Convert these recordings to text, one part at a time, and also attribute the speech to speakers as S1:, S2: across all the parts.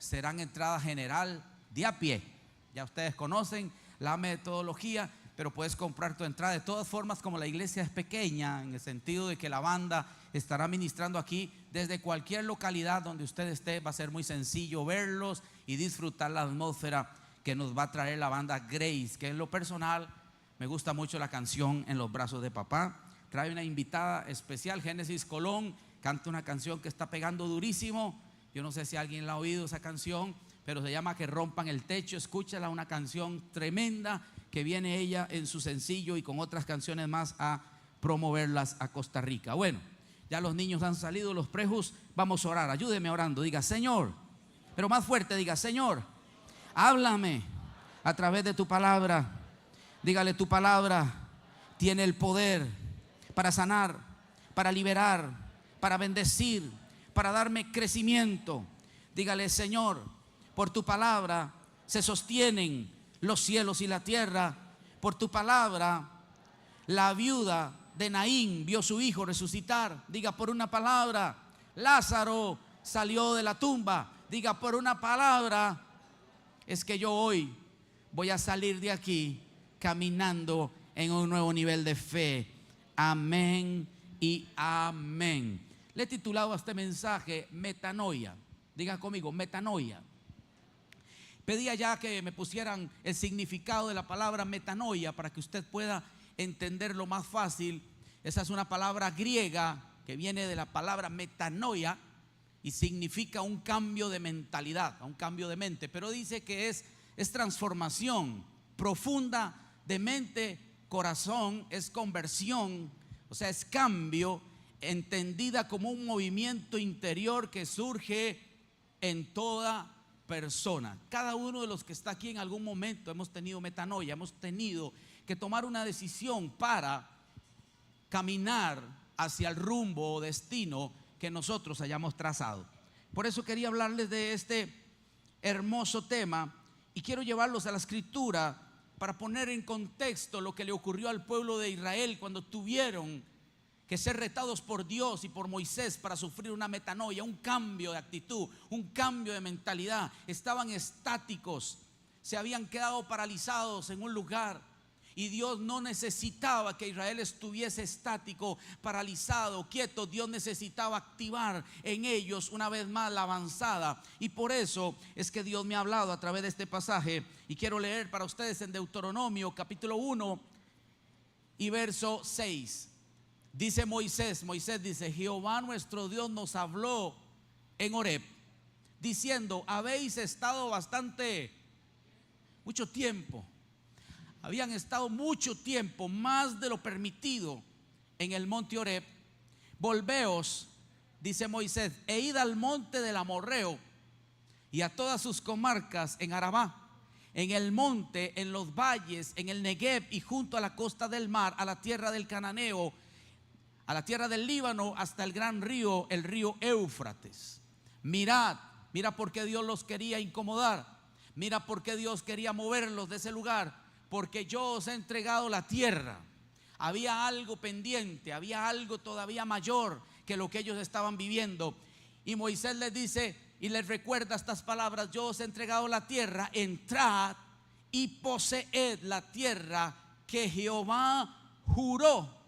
S1: serán entrada general de a pie. Ya ustedes conocen la metodología, pero puedes comprar tu entrada. De todas formas, como la iglesia es pequeña, en el sentido de que la banda estará ministrando aquí desde cualquier localidad donde usted esté, va a ser muy sencillo verlos y disfrutar la atmósfera que nos va a traer la banda Grace, que en lo personal me gusta mucho la canción En los brazos de papá. Trae una invitada especial, Génesis Colón, canta una canción que está pegando durísimo. Yo no sé si alguien la ha oído esa canción, pero se llama Que rompan el techo. Escúchala, una canción tremenda que viene ella en su sencillo y con otras canciones más a promoverlas a Costa Rica. Bueno, ya los niños han salido, los prejos, vamos a orar. Ayúdeme orando, diga Señor, pero más fuerte, diga Señor, háblame a través de tu palabra. Dígale, tu palabra tiene el poder para sanar, para liberar, para bendecir, para darme crecimiento. Dígale, Señor, por tu palabra se sostienen los cielos y la tierra. Por tu palabra la viuda de Naín vio su hijo resucitar. Diga, por una palabra Lázaro salió de la tumba. Diga, por una palabra es que yo hoy voy a salir de aquí caminando en un nuevo nivel de fe. Amén y amén. Le he titulado a este mensaje Metanoia. Diga conmigo, metanoia. Pedía ya que me pusieran el significado de la palabra metanoia para que usted pueda entenderlo más fácil. Esa es una palabra griega que viene de la palabra metanoia y significa un cambio de mentalidad, un cambio de mente. Pero dice que es transformación profunda de mente, corazón, es conversión, o sea, es cambio, entendida como un movimiento interior que surge en toda persona. Cada uno de los que está aquí en algún momento hemos tenido metanoia, hemos tenido que tomar una decisión para caminar hacia el rumbo o destino que nosotros hayamos trazado. Por eso quería hablarles de este hermoso tema y quiero llevarlos a la escritura para poner en contexto lo que le ocurrió al pueblo de Israel cuando tuvieron que ser retados por Dios y por Moisés para sufrir una metanoia, un cambio de actitud, un cambio de mentalidad. Estaban estáticos, se habían quedado paralizados en un lugar y Dios no necesitaba que Israel estuviese estático, paralizado, quieto. Dios necesitaba activar en ellos una vez más la avanzada, y por eso es que Dios me ha hablado a través de este pasaje y quiero leer para ustedes en Deuteronomio capítulo 1 y verso 6. Dice Moisés dice: Jehová nuestro Dios nos habló en Horeb diciendo: habéis estado mucho tiempo, habían estado mucho tiempo, más de lo permitido, en el monte Horeb. Volveos, dice Moisés, e id al monte del Amorreo y a todas sus comarcas en Arabá, en el monte, en los valles, en el Negev y junto a la costa del mar, a la tierra del Cananeo, a la tierra del Líbano, hasta el gran río, el río Éufrates. Mira por qué Dios los quería incomodar. Mira por qué Dios quería moverlos de ese lugar. Porque yo os he entregado la tierra. Había algo pendiente, había algo todavía mayor que lo que ellos estaban viviendo. Y Moisés les dice y les recuerda estas palabras: yo os he entregado la tierra, entrad y poseed la tierra que Jehová juró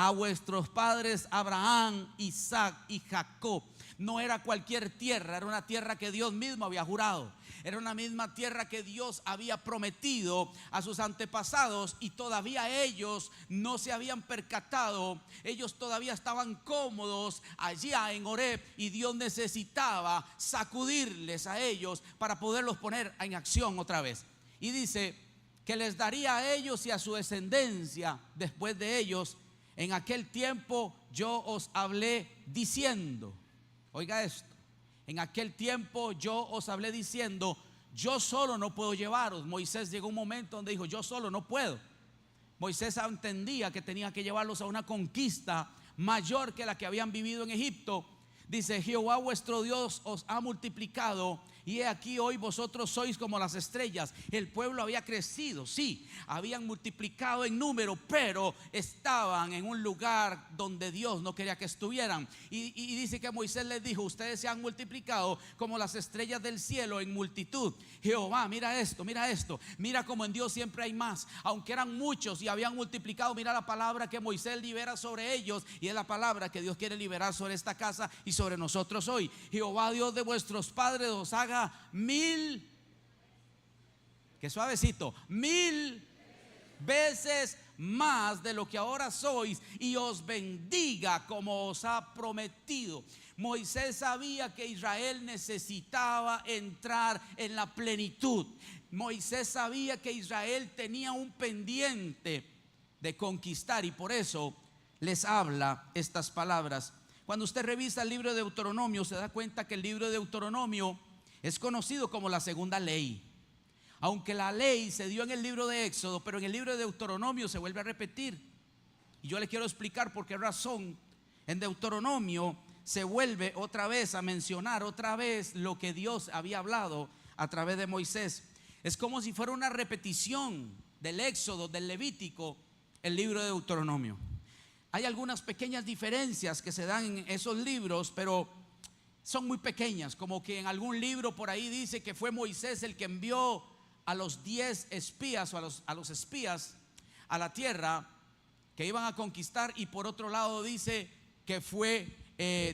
S1: a vuestros padres Abraham, Isaac y Jacob. No era cualquier tierra, era una tierra que Dios mismo había jurado. Era una misma tierra que Dios había prometido a sus antepasados y todavía ellos no se habían percatado. Ellos todavía estaban cómodos allá en Horeb y Dios necesitaba sacudirles a ellos para poderlos poner en acción otra vez. Y dice que les daría a ellos y a su descendencia después de ellos. En aquel tiempo yo os hablé diciendo, oiga esto, en aquel tiempo yo os hablé diciendo: yo solo no puedo llevaros. Moisés llegó un momento donde dijo: yo solo no puedo. Moisés entendía que tenía que llevarlos a una conquista mayor que la que habían vivido en Egipto. Dice: Jehová vuestro Dios os ha multiplicado y he aquí hoy vosotros sois como las estrellas. El pueblo había crecido, sí, habían multiplicado en número, pero estaban en un lugar donde Dios no quería que estuvieran. Y dice que Moisés les dijo: ustedes se han multiplicado como las estrellas del cielo en multitud. Jehová, mira esto, mira como en Dios siempre hay más. Aunque eran muchos y habían multiplicado, mira la palabra que Moisés libera sobre ellos, y es la palabra que Dios quiere liberar sobre esta casa y sobre nosotros hoy. Jehová Dios de vuestros padres os haga 1000, que suavecito, 1000 veces más de lo que ahora sois, y os bendiga como os ha prometido. Moisés sabía que Israel necesitaba entrar en la plenitud. Moisés sabía que Israel tenía un pendiente de conquistar, y por eso les habla estas palabras. Cuando usted revisa el libro de Deuteronomio, se da cuenta que el libro de Deuteronomio es conocido como la segunda ley. Aunque la ley se dio en el libro de Éxodo, pero en el libro de Deuteronomio se vuelve a repetir. Y yo le quiero explicar por qué razón en Deuteronomio se vuelve otra vez a mencionar otra vez lo que Dios había hablado a través de Moisés. Es como si fuera una repetición del Éxodo, del Levítico, el libro de Deuteronomio. Hay algunas pequeñas diferencias que se dan en esos libros, pero son muy pequeñas. Como que en algún libro por ahí dice que fue Moisés el que envió a los 10 espías o a los espías a la tierra que iban a conquistar, y por otro lado dice que fue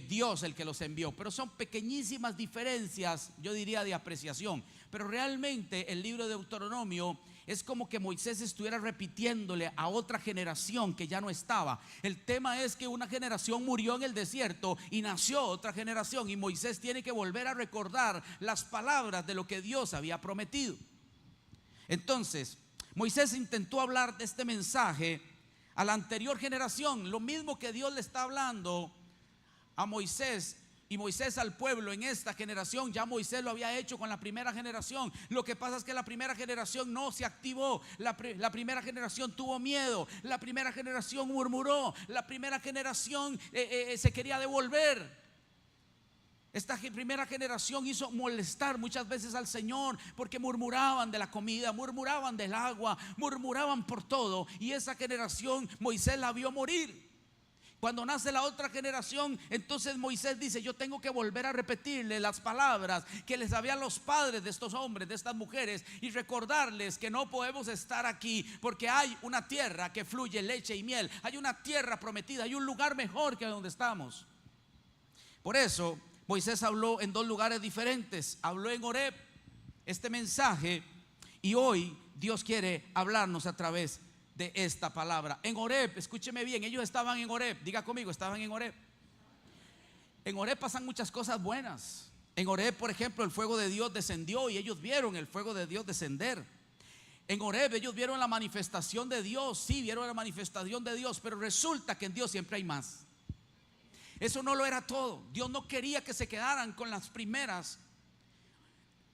S1: Dios el que los envió. Pero son pequeñísimas diferencias, yo diría, de apreciación. Pero realmente el libro de Deuteronomio es como que Moisés estuviera repitiéndole a otra generación que ya no estaba. El tema es que una generación murió en el desierto y nació otra generación, y Moisés tiene que volver a recordar las palabras de lo que Dios había prometido. Entonces, Moisés intentó hablar de este mensaje a la anterior generación, lo mismo que Dios le está hablando a Moisés y Moisés al pueblo en esta generación. Ya Moisés lo había hecho con la primera generación. Lo que pasa es que la primera generación no se activó. La primera generación tuvo miedo. La primera generación murmuró. La primera generación se quería devolver. Esta primera generación hizo molestar muchas veces al Señor, porque murmuraban de la comida, murmuraban del agua, murmuraban por todo. Y esa generación Moisés la vio morir. Cuando nace la otra generación, entonces Moisés dice: yo tengo que volver a repetirle las palabras que les habían los padres de estos hombres, de estas mujeres, y recordarles que no podemos estar aquí porque hay una tierra que fluye leche y miel. Hay una tierra prometida, hay un lugar mejor que donde estamos. Por eso Moisés habló en 2 lugares diferentes. Habló en Horeb este mensaje, y hoy Dios quiere hablarnos a través de esta palabra. En Horeb, escúcheme bien, ellos estaban en Horeb. Diga conmigo, estaban en Horeb. En Horeb pasan muchas cosas buenas. En Horeb, por ejemplo, el fuego de Dios descendió y ellos vieron el fuego de Dios descender. En Horeb ellos vieron la manifestación de Dios. Sí, vieron la manifestación de Dios, pero resulta que en Dios siempre hay más. Eso no lo era todo. Dios no quería que se quedaran con las primeras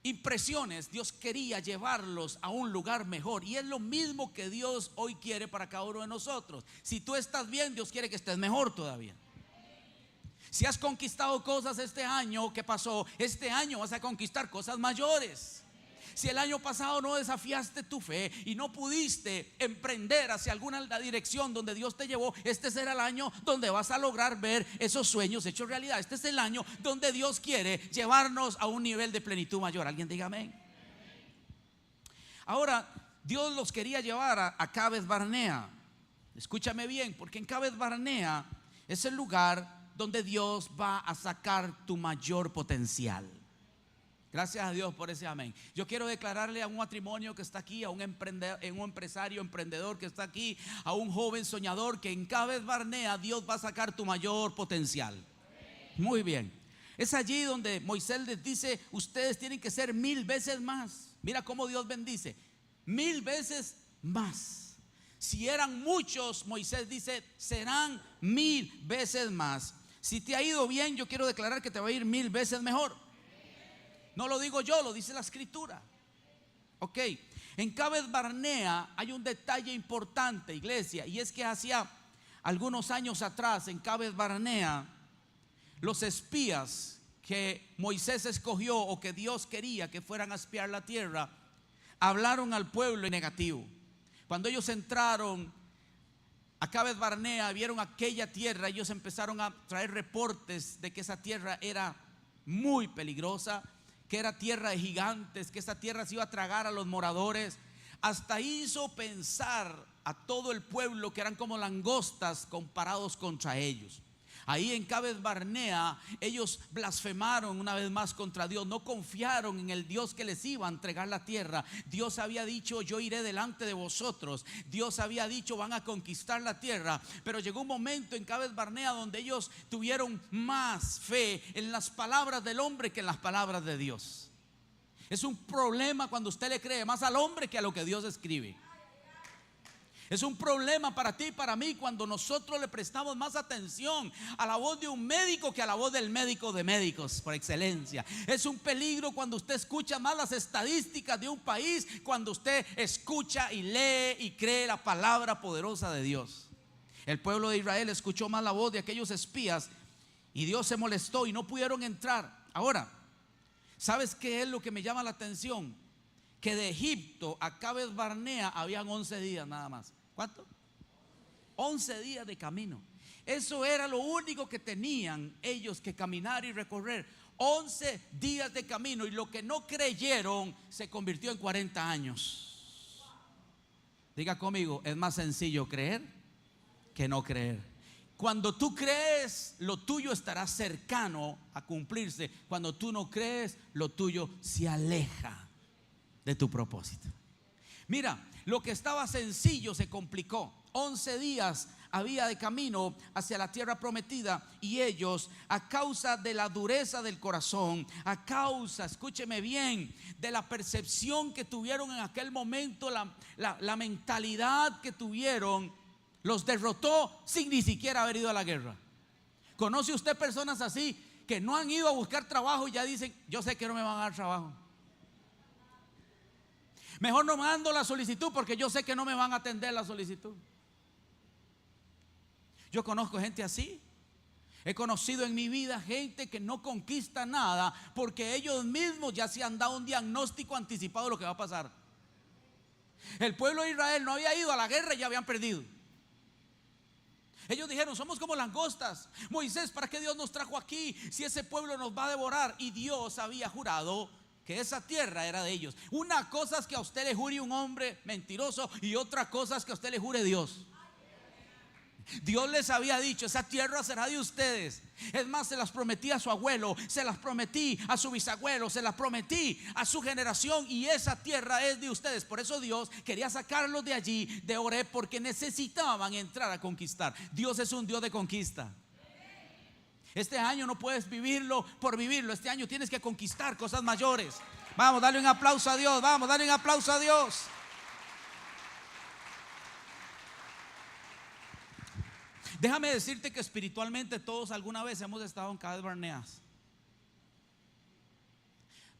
S1: impresiones. Dios quería llevarlos a un lugar mejor, y es lo mismo que Dios hoy quiere para cada uno de nosotros. Si tú estás bien, Dios quiere que estés mejor todavía. Si has conquistado cosas este año que pasó, este año vas a conquistar cosas mayores. Si el año pasado no desafiaste tu fe y no pudiste emprender hacia alguna dirección donde Dios te llevó, este será el año donde vas a lograr ver esos sueños hechos realidad. Este es el año donde Dios quiere llevarnos a un nivel de plenitud mayor. Alguien diga amén. Ahora, Dios los quería llevar a Cades Barnea. Escúchame bien, porque en Cades Barnea es el lugar donde Dios va a sacar tu mayor potencial. Gracias a Dios por ese amén. Yo quiero declararle a un matrimonio que está aquí, a un empresario emprendedor que está aquí, a un joven soñador, que en Cades Barnea Dios va a sacar tu mayor potencial. Muy bien. Es allí donde Moisés les dice: ustedes tienen que ser 1000 veces más. Mira cómo Dios bendice: 1000 veces más. Si eran muchos, Moisés dice, serán 1000 veces más. Si te ha ido bien, yo quiero declarar que te va a ir 1000 veces mejor. No lo digo yo, lo dice la escritura. Ok, en Cades Barnea hay un detalle importante, iglesia, y es que hacía algunos años atrás en Cades Barnea los espías que Moisés escogió o que Dios quería que fueran a espiar la tierra, hablaron al pueblo en negativo. Cuando ellos entraron a Cades Barnea, vieron aquella tierra, ellos empezaron a traer reportes de que esa tierra era muy peligrosa, que era tierra de gigantes, que esa tierra se iba a tragar a los moradores. Hasta hizo pensar a todo el pueblo que eran como langostas comparados contra ellos. Ahí en Cades Barnea ellos blasfemaron una vez más contra Dios, no confiaron en el Dios que les iba a entregar la tierra. Dios había dicho: yo iré delante de vosotros. Dios había dicho: van a conquistar la tierra. Pero llegó un momento en Cades Barnea donde ellos tuvieron más fe en las palabras del hombre que en las palabras de Dios. Es un problema cuando usted le cree más al hombre que a lo que Dios escribe. Es un problema para ti y para mí cuando nosotros le prestamos más atención a la voz de un médico que a la voz del médico de médicos por excelencia. Es un peligro cuando usted escucha más las estadísticas de un país, cuando usted escucha y lee y cree la palabra poderosa de Dios. El pueblo de Israel escuchó más la voz de aquellos espías y Dios se molestó y no pudieron entrar. Ahora, ¿sabes qué es lo que me llama la atención? Que de Egipto a Cades Barnea habían 11 días nada más. ¿Cuánto? 11 días de camino. Eso era lo único que tenían ellos que caminar y recorrer. 11 días de camino, y lo que no creyeron se convirtió en 40 años. Diga conmigo: es más sencillo creer que no creer. Cuando tú crees, lo tuyo estará cercano a cumplirse. Cuando tú no crees, lo tuyo se aleja de tu propósito. Mira, lo que estaba sencillo se complicó. 11 días había de camino hacia la tierra prometida, y ellos, a causa de la dureza del corazón, a causa, escúcheme bien, de la percepción que tuvieron en aquel momento, la mentalidad que tuvieron, los derrotó sin ni siquiera haber ido a la guerra. ¿Conoce usted personas así que no han ido a buscar trabajo y ya dicen: yo sé que no me van a dar trabajo? Mejor no mando la solicitud porque yo sé que no me van a atender la solicitud. Yo conozco gente así. He conocido en mi vida gente que no conquista nada porque ellos mismos ya se han dado un diagnóstico anticipado de lo que va a pasar. El pueblo de Israel no había ido a la guerra y ya habían perdido. Ellos dijeron: somos como langostas. Moisés, ¿para qué Dios nos trajo aquí si ese pueblo nos va a devorar? Y Dios había jurado que esa tierra era de ellos. Una cosa es que a usted le jure un hombre mentiroso, y otra cosa es que a usted le jure Dios. Dios les había dicho: esa tierra será de ustedes. Es más, se las prometí a su abuelo, se las prometí a su bisabuelo, se las prometí a su generación, y esa tierra es de ustedes. Por eso Dios quería sacarlos de allí, de Oreb, porque necesitaban entrar a conquistar. Dios es un Dios de conquista. Este año no puedes vivirlo por vivirlo. Este año tienes que conquistar cosas mayores. Vamos, dale un aplauso a Dios. Vamos, dale un aplauso a Dios. Déjame decirte que espiritualmente todos alguna vez hemos estado en Cades Barnea.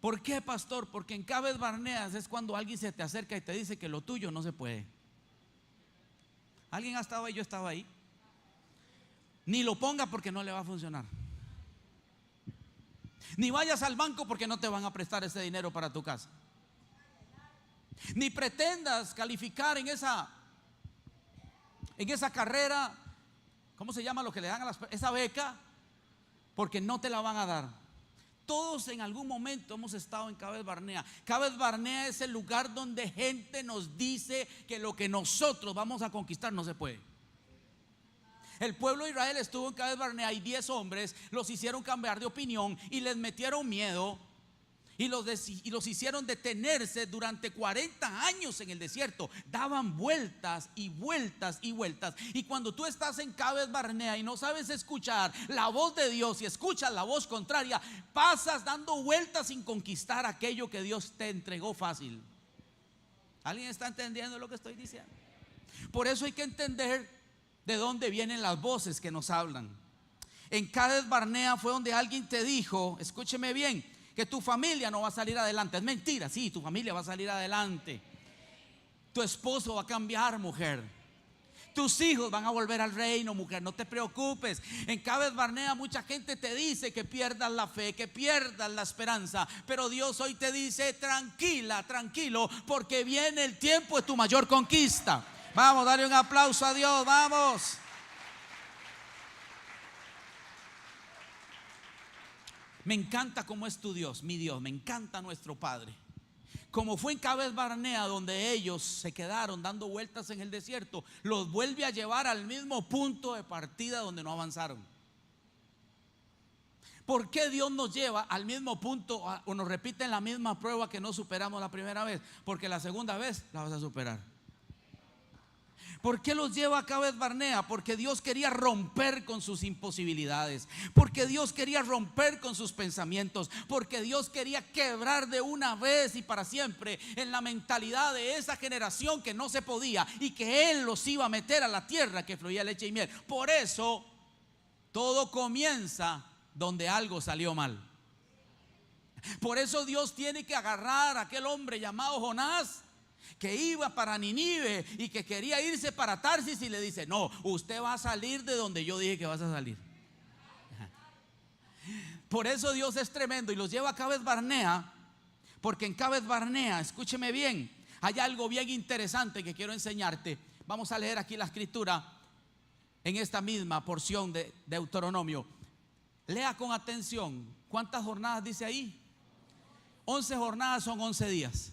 S1: ¿Por qué, pastor? Porque en Cades Barnea es cuando alguien se te acerca y te dice que lo tuyo no se puede. ¿Alguien ha estado ahí? Yo estaba ahí. Ni lo ponga porque no le va a funcionar. Ni vayas al banco porque no te van a prestar ese dinero para tu casa. Ni pretendas calificar en esa carrera, ¿cómo se llama lo que le dan a esa beca? Porque no te la van a dar. Todos en algún momento hemos estado en Cades Barnea. Cades Barnea es el lugar donde gente nos dice que lo que nosotros vamos a conquistar no se puede. El pueblo de Israel estuvo en Cades Barnea y 10 hombres los hicieron cambiar de opinión y les metieron miedo y los hicieron detenerse durante 40 años en el desierto. Daban vueltas y vueltas y vueltas. Y cuando tú estás en Cades Barnea y no sabes escuchar la voz de Dios y escuchas la voz contraria, pasas dando vueltas sin conquistar aquello que Dios te entregó fácil. ¿Alguien está entendiendo lo que estoy diciendo? Por eso hay que entender de dónde vienen las voces que nos hablan. En Cades Barnea fue donde alguien te dijo, escúcheme bien, que tu familia no va a salir adelante. Es mentira, sí, tu familia va a salir adelante. Tu esposo va a cambiar, mujer. Tus hijos van a volver al reino, mujer, no te preocupes. En Cades Barnea mucha gente te dice que pierdas la fe, que pierdas la esperanza, pero Dios hoy te dice: tranquila, tranquilo, porque viene el tiempo de tu mayor conquista. Vamos, dale un aplauso a Dios, vamos. Me encanta cómo es tu Dios, mi Dios, me encanta nuestro Padre. Como fue en Cades Barnea, donde ellos se quedaron dando vueltas en el desierto, los vuelve a llevar al mismo punto de partida donde no avanzaron. ¿Por qué Dios nos lleva al mismo punto o nos repite la misma prueba que no superamos la primera vez? Porque la segunda vez la vas a superar. ¿Por qué los lleva a Cades Barnea? Porque Dios quería romper con sus imposibilidades, porque Dios quería romper con sus pensamientos, porque Dios quería quebrar de una vez y para siempre en la mentalidad de esa generación que no se podía, y que Él los iba a meter a la tierra que fluía leche y miel. Por eso todo comienza donde algo salió mal. Por eso Dios tiene que agarrar a aquel hombre llamado Jonás, que iba para Nínive y que quería irse para Tarsis, y le dice: no, usted va a salir de donde yo dije que vas a salir. Por eso Dios es tremendo y los lleva a Cades Barnea, porque en Cades Barnea, escúcheme bien, hay algo bien interesante que quiero enseñarte. Vamos a leer aquí la escritura en esta misma porción de Deuteronomio. Lea con atención. ¿Cuántas jornadas dice ahí? 11 jornadas son 11 días.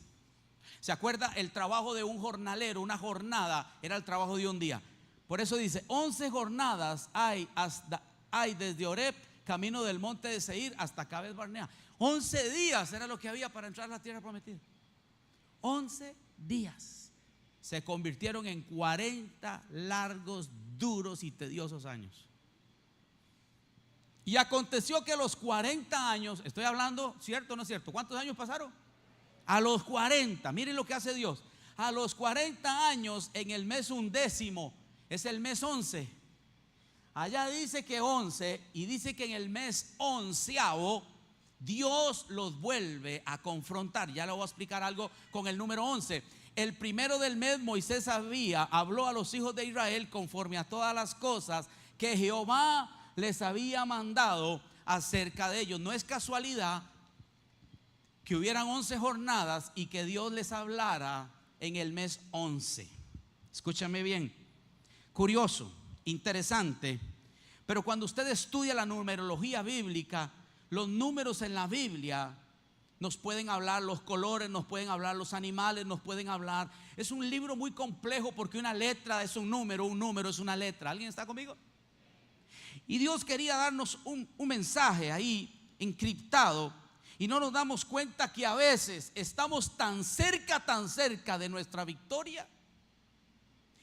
S1: ¿Se acuerda? El trabajo de un jornalero, una jornada era el trabajo de un día. Por eso dice: 11 jornadas hay desde Oreb, camino del monte de Seir, hasta Cades Barnea. 11 días era lo que había para entrar a la tierra prometida. 11 días se convirtieron en 40 largos, duros y tediosos años. Y aconteció que a los 40 años, estoy hablando, ¿cierto o no es cierto? ¿Cuántos años pasaron? A los 40, miren lo que hace Dios. A los 40 años, en el mes 11, es el mes 11. Allá dice que 11, y dice que en el mes 11 Dios los vuelve a confrontar. Ya le voy a explicar algo con el número 11. El primero del mes Moisés habló a los hijos de Israel conforme a todas las cosas que Jehová les había mandado acerca de ellos. No es casualidad que hubieran 11 jornadas y que Dios les hablara en el mes 11. Escúchame bien, curioso, interesante, pero cuando usted estudia la numerología bíblica, los números en la Biblia nos pueden hablar, los colores nos pueden hablar, los animales nos pueden hablar. Es un libro muy complejo porque una letra es un número es una letra. ¿Alguien está conmigo? Y Dios quería darnos un mensaje ahí encriptado, y no nos damos cuenta que a veces estamos tan cerca de nuestra victoria,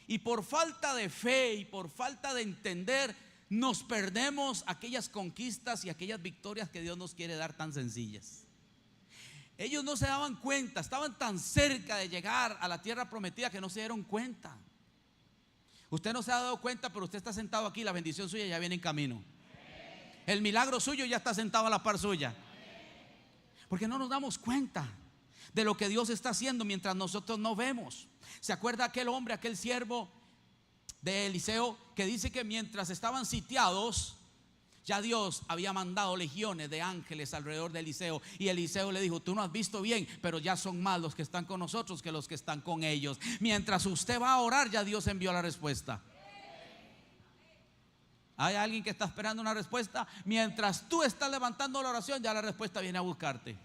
S1: y por falta de fe y por falta de entender nos perdemos aquellas conquistas y aquellas victorias que Dios nos quiere dar tan sencillas. Ellos no se daban cuenta, estaban tan cerca de llegar a la tierra prometida que no se dieron cuenta. Usted no se ha dado cuenta, pero usted está sentado aquí, la bendición suya ya viene en camino. El milagro suyo ya está sentado a la par suya. Porque no nos damos cuenta de lo que Dios está haciendo mientras nosotros no vemos. ¿Se acuerda aquel hombre, aquel siervo de Eliseo, que dice que mientras estaban sitiados, ya Dios había mandado legiones de ángeles alrededor de Eliseo? Y Eliseo le dijo: tú no has visto bien, pero ya son más los que están con nosotros que los que están con ellos. Mientras usted va a orar, ya Dios envió la respuesta. ¿Hay alguien que está esperando una respuesta? Mientras tú estás levantando la oración, ya la respuesta viene a buscarte.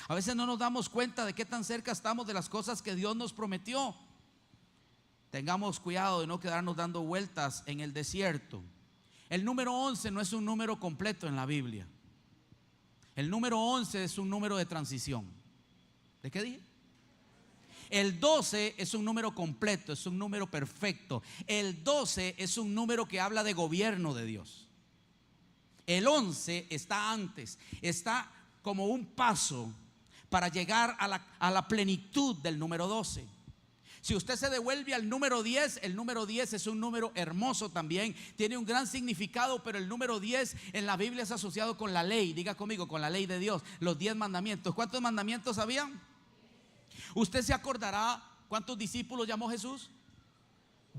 S1: A veces no nos damos cuenta de qué tan cerca estamos de las cosas que Dios nos prometió. Tengamos cuidado de no quedarnos dando vueltas en el desierto. El número 11 no es un número completo en la Biblia. El número 11 es un número de transición. ¿De qué dije? El 12 es un número completo, es un número perfecto. El 12 es un número que habla de gobierno de Dios. El 11 está antes, está como un paso para llegar a la plenitud del número 12. Si usted se devuelve al número 10, el número 10 es un número hermoso también, tiene un gran significado, pero el número 10 en la Biblia es asociado con la ley. Diga conmigo, con la ley de Dios, los 10 mandamientos. ¿Cuántos mandamientos habían? Usted se acordará ¿Cuántos discípulos llamó Jesús?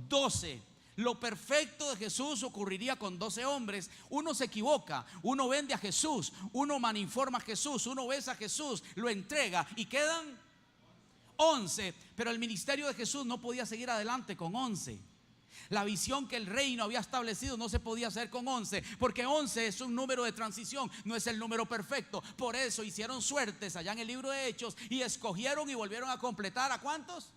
S1: 12. Lo perfecto de Jesús ocurriría con 12 hombres. Uno se equivoca, uno vende a Jesús, uno malinforma a Jesús, uno besa a Jesús, lo entrega y quedan 11. Pero el ministerio de Jesús no podía seguir adelante con 11. La visión que el reino había establecido no se podía hacer con 11, porque 11 es un número de transición, no es el número perfecto. Por eso hicieron suertes allá en el libro de Hechos y escogieron y volvieron a completar ¿a cuántos?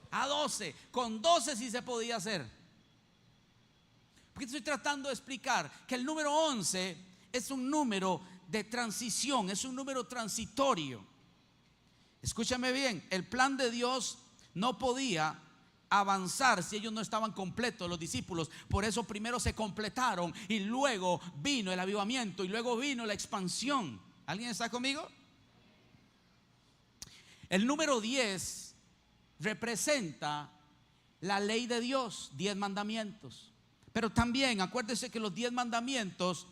S1: A 12. Con 12 sí se podía hacer. Porque estoy tratando de explicar que el número 11 es un número de transición, es un número transitorio. Escúchame bien, el plan de Dios no podía avanzar si ellos no estaban completos, los discípulos. Por eso primero se completaron y luego vino el avivamiento y luego vino la expansión. ¿Alguien está conmigo? El número 10 representa la ley de Dios, 10 mandamientos. Pero también acuérdese que los 10 mandamientos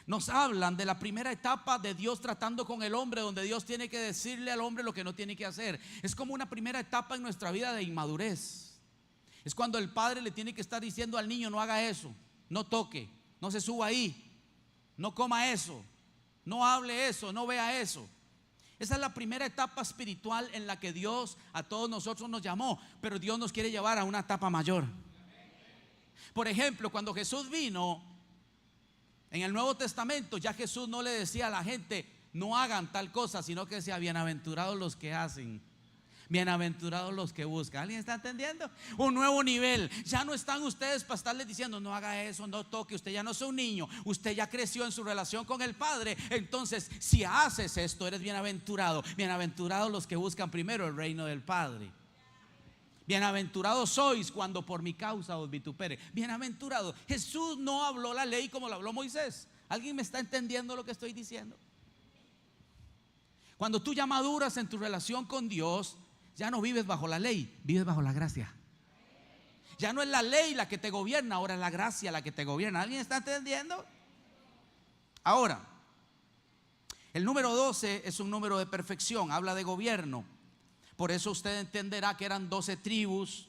S1: nos hablan de la primera etapa de Dios tratando con el hombre, donde Dios tiene que decirle al hombre lo que no tiene que hacer. Es como una primera etapa en nuestra vida de inmadurez. Es cuando el padre le tiene que estar diciendo al niño: no haga eso, no toque, no se suba ahí, no coma eso, no hable eso, no vea eso. Esa es la primera etapa espiritual en la que Dios a todos nosotros nos llamó. Pero Dios nos quiere llevar a una etapa mayor. Por ejemplo, cuando Jesús vino en el Nuevo Testamento, ya Jesús no le decía a la gente: no hagan tal cosa, sino que decía: bienaventurados los que hacen, bienaventurados los que buscan. ¿Alguien está entendiendo? Un nuevo nivel. Ya no están ustedes para estarles diciendo: no haga eso, no toque. Usted ya no es un niño, usted ya creció en su relación con el Padre. Entonces, si haces esto, eres bienaventurado. Bienaventurados los que buscan primero el reino del Padre. Bienaventurados sois cuando por mi causa os vitupere. Bienaventurado. Jesús no habló la ley como la habló Moisés. ¿Alguien me está entendiendo lo que estoy diciendo? Cuando tú ya maduras en tu relación con Dios, ya no vives bajo la ley, vives bajo la gracia. Ya no es la ley la que te gobierna, ahora es la gracia la que te gobierna. ¿Alguien está entendiendo? Ahora, el número 12 es un número de perfección, habla de gobierno. Por eso usted entenderá que eran 12 tribus.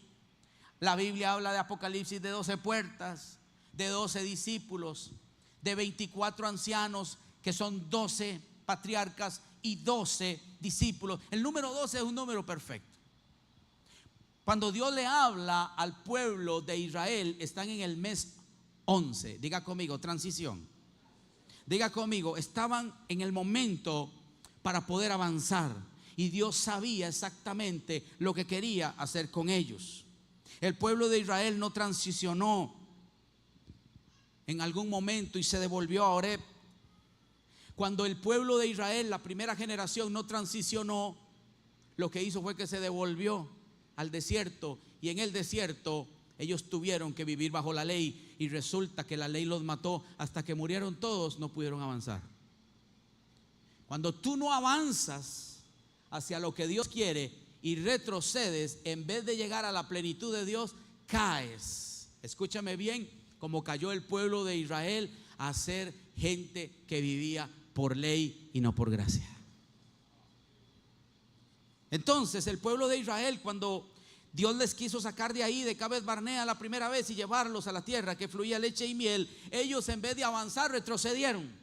S1: La Biblia habla de Apocalipsis de 12 puertas, de 12 discípulos, de 24 ancianos que son 12 patriarcas y 12 discípulos. El número 12 es un número perfecto. Cuando Dios le habla al pueblo de Israel, están en el mes 11. Diga conmigo, transición. Diga conmigo, estaban en el momento para poder avanzar. Y Dios sabía exactamente lo que quería hacer con ellos. El pueblo de Israel no transicionó en algún momento y se devolvió a Oreb. Cuando el pueblo de Israel, la primera generación, no transicionó, lo que hizo fue que se devolvió al desierto. Y en el desierto ellos tuvieron que vivir bajo la ley. Y resulta que la ley los mató. Hasta que murieron todos, no pudieron avanzar. Cuando tú no avanzas hacia lo que Dios quiere y retrocedes, en vez de llegar a la plenitud de Dios, caes. Escúchame bien, como cayó el pueblo de Israel a ser gente que vivía por ley y no por gracia. Entonces el pueblo de Israel, cuando Dios les quiso sacar de ahí, de Cades Barnea la primera vez, y llevarlos a la tierra que fluía leche y miel, ellos en vez de avanzar retrocedieron.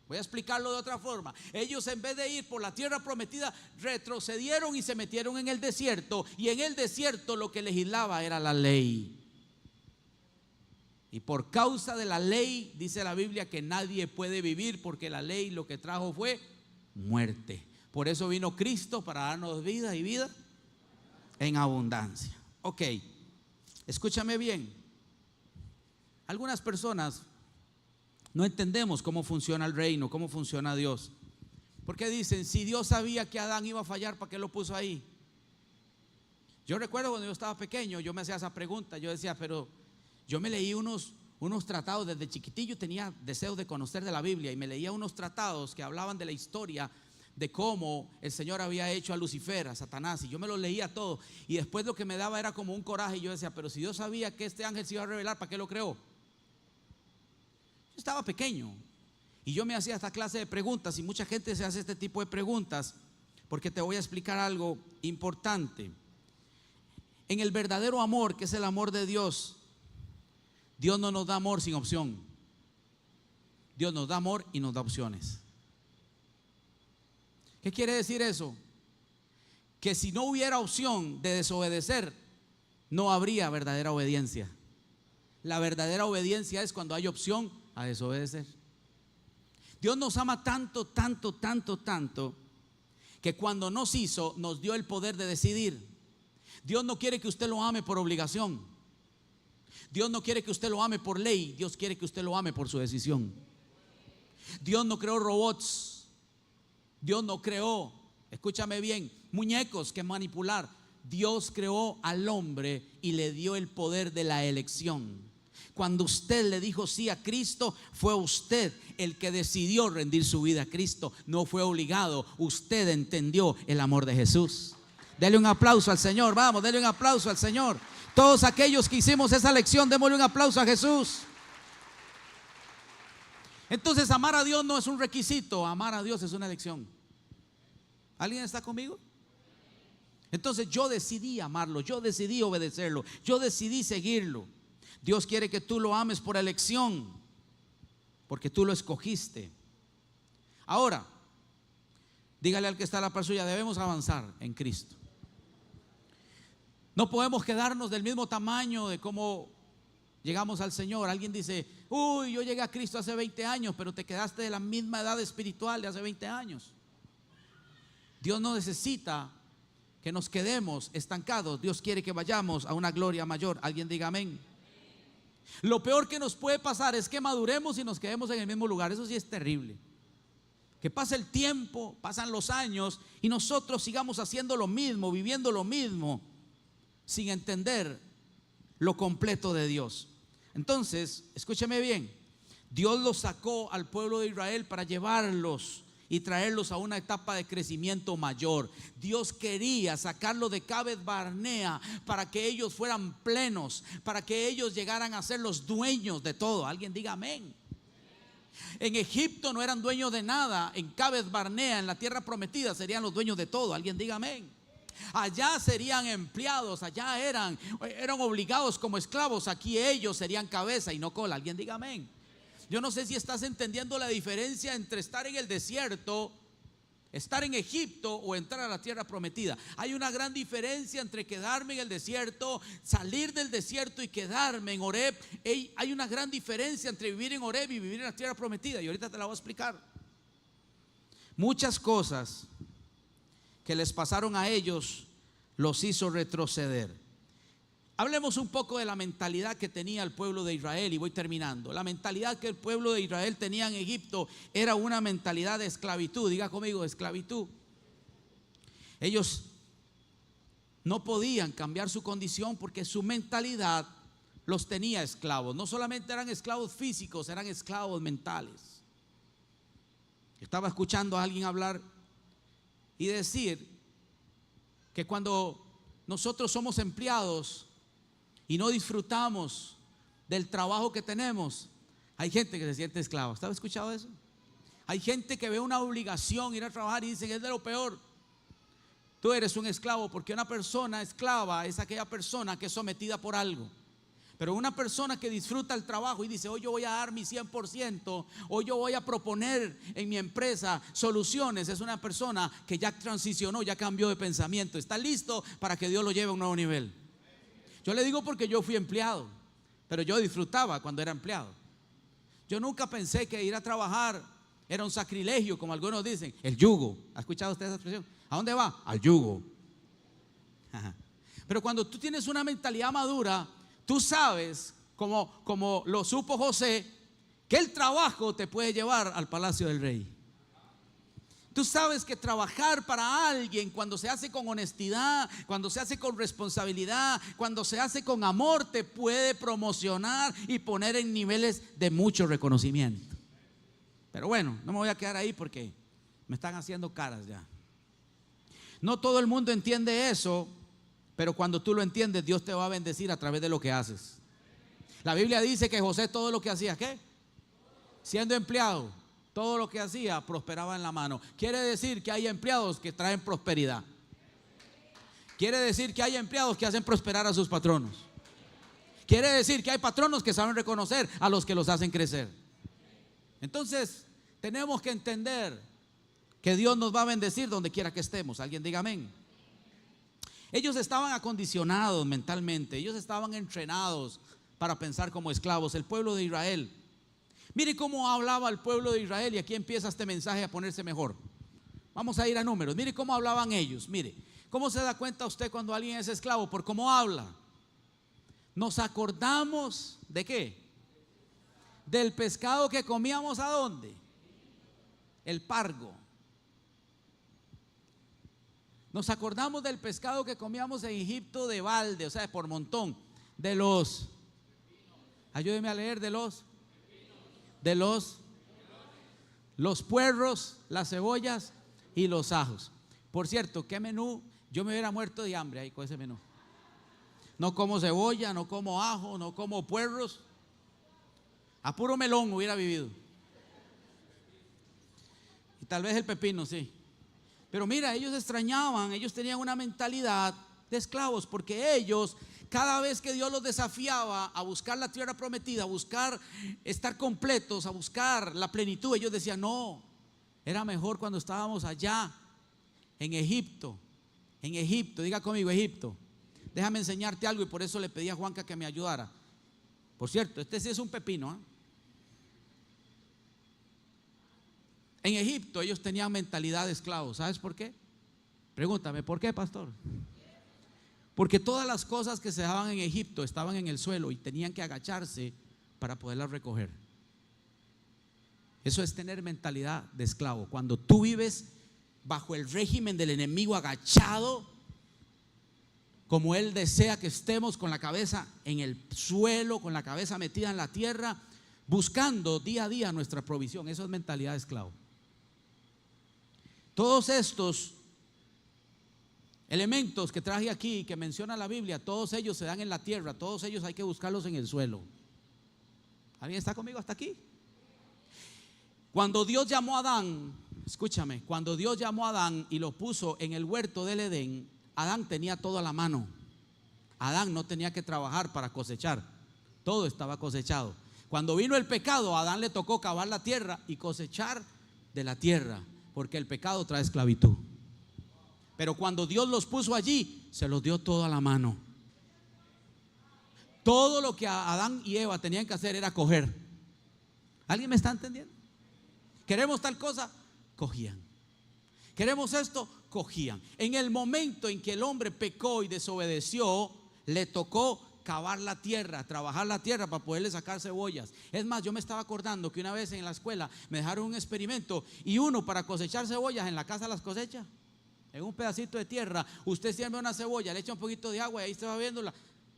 S1: Voy a explicarlo de otra forma. Ellos en vez de ir por la tierra prometida, retrocedieron y se metieron en el desierto. Y en el desierto lo que legislaba era la ley. Y por causa de la ley, dice la Biblia, que nadie puede vivir, porque la ley lo que trajo fue muerte. Por eso vino Cristo, para darnos vida y vida en abundancia. Ok, escúchame bien. Algunas personas no entendemos cómo funciona el reino, cómo funciona Dios. Porque dicen: si Dios sabía que Adán iba a fallar, ¿para qué lo puso ahí? Yo recuerdo cuando yo estaba pequeño, yo me hacía esa pregunta. Yo decía, pero yo me leí unos tratados desde chiquitillo. Tenía deseos de conocer de la Biblia y me leía unos tratados que hablaban de la historia de cómo el Señor había hecho a Lucifer, a Satanás, y yo me los leía todo. Y después lo que me daba era como un coraje. Y yo decía, pero si Dios sabía que este ángel se iba a revelar, ¿para qué lo creó? Estaba pequeño y yo me hacía esta clase de preguntas, y mucha gente se hace este tipo de preguntas, porque te voy a explicar algo importante. En el verdadero amor, que es el amor de Dios, Dios no nos da amor sin opción. Dios nos da amor y nos da opciones. ¿Qué quiere decir eso? Que si no hubiera opción de desobedecer, no habría verdadera obediencia. La verdadera obediencia es cuando hay opción a desobedecer. Dios nos ama tanto, tanto, tanto, tanto, que cuando nos hizo, nos dio el poder de decidir. Dios no quiere que usted lo ame por obligación. Dios no quiere que usted lo ame por ley. Dios quiere que usted lo ame por su decisión. Dios no creó robots. Dios no creó, escúchame bien, muñecos que manipular. Dios creó al hombre y le dio el poder de la elección. Cuando usted le dijo sí a Cristo, fue usted el que decidió rendir su vida a Cristo. No fue obligado. Usted entendió el amor de Jesús. Dele un aplauso al Señor. Vamos, dele un aplauso al Señor. Todos aquellos que hicimos esa lección, démosle un aplauso a Jesús. Entonces, amar a Dios no es un requisito. Amar a Dios es una elección. ¿Alguien está conmigo? Entonces yo decidí amarlo, yo decidí obedecerlo, yo decidí seguirlo. Dios quiere que tú lo ames por elección, porque tú lo escogiste. Ahora, dígale al que está a la par suya, debemos avanzar en Cristo. No podemos quedarnos del mismo tamaño de cómo llegamos al Señor. Alguien dice, uy, yo llegué a Cristo hace 20 años, pero te quedaste de la misma edad espiritual de hace 20 años. Dios no necesita que nos quedemos estancados. Dios quiere que vayamos a una gloria mayor. Alguien diga amén. Lo peor que nos puede pasar es que maduremos y nos quedemos en el mismo lugar. Eso sí es terrible. Que pase el tiempo, pasan los años y nosotros sigamos haciendo lo mismo, viviendo lo mismo, sin entender lo completo de Dios. Entonces, escúcheme bien, Dios los sacó al pueblo de Israel para llevarlos y traerlos a una etapa de crecimiento mayor. Dios quería sacarlo de Cades Barnea para que ellos fueran plenos, para que ellos llegaran a ser los dueños de todo. Alguien diga amén. En Egipto no eran dueños de nada. En Cades Barnea, en la tierra prometida, serían los dueños de todo. Alguien diga amén. Allá serían empleados, allá eran obligados como esclavos. Aquí ellos serían cabeza y no cola. Alguien diga amén. Yo no sé si estás entendiendo la diferencia entre estar en el desierto, estar en Egipto o entrar a la tierra prometida. Hay una gran diferencia entre quedarme en el desierto, salir del desierto y quedarme en Horeb. Hay una gran diferencia entre vivir en Horeb y vivir en la tierra prometida. Y ahorita te la voy a explicar. Muchas cosas que les pasaron a ellos los hizo retroceder. Hablemos un poco de la mentalidad que tenía el pueblo de Israel y voy terminando. La mentalidad que el pueblo de Israel tenía en Egipto era una mentalidad de esclavitud. Diga conmigo, esclavitud. Ellos no podían cambiar su condición porque su mentalidad los tenía esclavos. No solamente eran esclavos físicos, eran esclavos mentales. Estaba escuchando a alguien hablar y decir que cuando nosotros somos empleados y no disfrutamos del trabajo que tenemos, hay gente que se siente esclava. ¿Estaba escuchado eso? Hay gente que ve una obligación ir a trabajar y dicen es de lo peor. Tú eres un esclavo, porque una persona esclava es aquella persona que es sometida por algo. Pero una persona que disfruta el trabajo y dice, hoy yo voy a dar mi 100%, hoy yo voy a proponer en mi empresa soluciones, es una persona que ya transicionó, ya cambió de pensamiento, está listo para que Dios lo lleve a un nuevo nivel. Yo le digo porque yo fui empleado, pero yo disfrutaba cuando era empleado. Yo nunca pensé que ir a trabajar era un sacrilegio, como algunos dicen. El yugo, ¿ha escuchado usted esa expresión? ¿A dónde va? Al yugo. Pero cuando tú tienes una mentalidad madura, tú sabes, como lo supo José, que el trabajo te puede llevar al palacio del rey. Tú sabes que trabajar para alguien, cuando se hace con honestidad, cuando se hace con responsabilidad, cuando se hace con amor, te puede promocionar y poner en niveles de mucho reconocimiento. Pero bueno, no me voy a quedar ahí porque me están haciendo caras ya. No todo el mundo entiende eso, pero cuando tú lo entiendes, Dios te va a bendecir a través de lo que haces. La Biblia dice que José todo lo que hacía, ¿qué? Siendo empleado, todo lo que hacía prosperaba en la mano. Quiere decir que hay empleados que traen prosperidad. Quiere decir que hay empleados que hacen prosperar a sus patronos. Quiere decir que hay patronos que saben reconocer a los que los hacen crecer. Entonces, tenemos que entender que Dios nos va a bendecir donde quiera que estemos. Alguien diga amén. Ellos estaban acondicionados mentalmente, ellos estaban entrenados para pensar como esclavos, el pueblo de Israel. Mire cómo hablaba el pueblo de Israel, y aquí empieza este mensaje a ponerse mejor. Vamos a ir a números. Mire cómo hablaban ellos. Mire, ¿cómo se da cuenta usted cuando alguien es esclavo? Por cómo habla. Nos acordamos ¿de qué? Del pescado que comíamos. ¿A dónde? El pargo. Nos acordamos del pescado que comíamos en Egipto de balde, o sea, por montón. De los, ayúdeme a leer, de los puerros, las cebollas y los ajos. Por cierto, qué menú. Yo me hubiera muerto de hambre ahí con ese menú. No como cebolla, no como ajo, no como puerros. A puro melón hubiera vivido. Y tal vez el pepino, sí. Pero mira, ellos extrañaban, ellos tenían una mentalidad de esclavos, porque ellos, cada vez que Dios los desafiaba a buscar la tierra prometida, a buscar estar completos, a buscar la plenitud, ellos decían: no, era mejor cuando estábamos allá en Egipto. En Egipto, diga conmigo, Egipto. Déjame enseñarte algo, y por eso le pedí a Juanca que me ayudara. Por cierto, este sí es un pepino, ¿eh? En Egipto ellos tenían mentalidad de esclavos. ¿Sabes por qué? Pregúntame, ¿por qué, pastor? Porque todas las cosas que se daban en Egipto estaban en el suelo y tenían que agacharse para poderlas recoger. Eso es tener mentalidad de esclavo. Cuando tú vives bajo el régimen del enemigo, agachado, como él desea que estemos, con la cabeza en el suelo, con la cabeza metida en la tierra, buscando día a día nuestra provisión. Eso es mentalidad de esclavo. Todos estos elementos que traje aquí, que menciona la Biblia, todos ellos se dan en la tierra, todos ellos hay que buscarlos en el suelo. ¿Alguien está conmigo hasta aquí? Cuando Dios llamó a Adán, escúchame, cuando Dios llamó a Adán y lo puso en el huerto del Edén, Adán tenía todo a la mano. Adán no tenía que trabajar para cosechar, todo estaba cosechado. Cuando vino el pecado, a Adán le tocó cavar la tierra y cosechar de la tierra, porque el pecado trae esclavitud. Pero cuando Dios los puso allí, se los dio todo a la mano. Todo lo que Adán y Eva tenían que hacer era coger. ¿Alguien me está entendiendo? ¿Queremos tal cosa? Cogían. ¿Queremos esto? Cogían. En el momento en que el hombre pecó y desobedeció, le tocó cavar la tierra, trabajar la tierra para poderle sacar cebollas. Es más, yo me estaba acordando que una vez en la escuela me dejaron un experimento, y uno, para cosechar cebollas en la casa las cosecha en un pedacito de tierra. Usted siembra una cebolla, le echa un poquito de agua y ahí se va viéndola.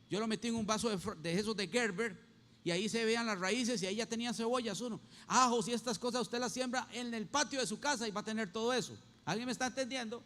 S1: Yo lo metí en un vaso de esos de Gerber, y ahí se veían las raíces, y ahí ya tenía cebollas uno. Ajos y estas cosas usted las siembra en el patio de su casa y va a tener todo eso. ¿Alguien me está entendiendo?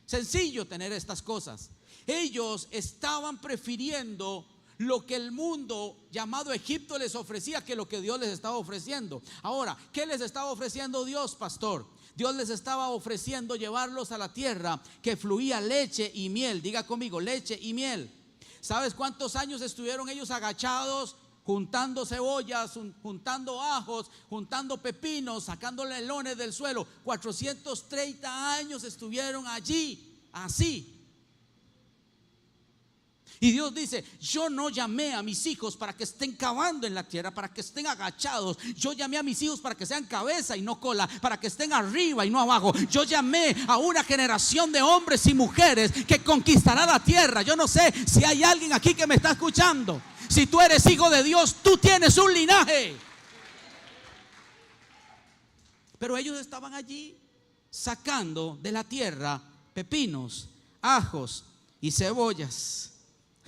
S1: Sencillo tener estas cosas. Ellos estaban prefiriendo lo que el mundo llamado Egipto les ofrecía que lo que Dios les estaba ofreciendo. Ahora, ¿qué les estaba ofreciendo Dios, pastor? Dios les estaba ofreciendo llevarlos a la tierra que fluía leche y miel. Diga conmigo, leche y miel. ¿Sabes cuántos años estuvieron ellos agachados, juntando cebollas, juntando ajos, juntando pepinos, sacando lelones del suelo? 430 años estuvieron allí, así. Y Dios dice: yo no llamé a mis hijos para que estén cavando en la tierra, para que estén agachados. Yo llamé a mis hijos para que sean cabeza y no cola, para que estén arriba y no abajo. Yo llamé a una generación de hombres y mujeres que conquistará la tierra. Yo no sé si hay alguien aquí que me está escuchando. Si tú eres hijo de Dios, tú tienes un linaje. Pero ellos estaban allí sacando de la tierra pepinos, ajos y cebollas.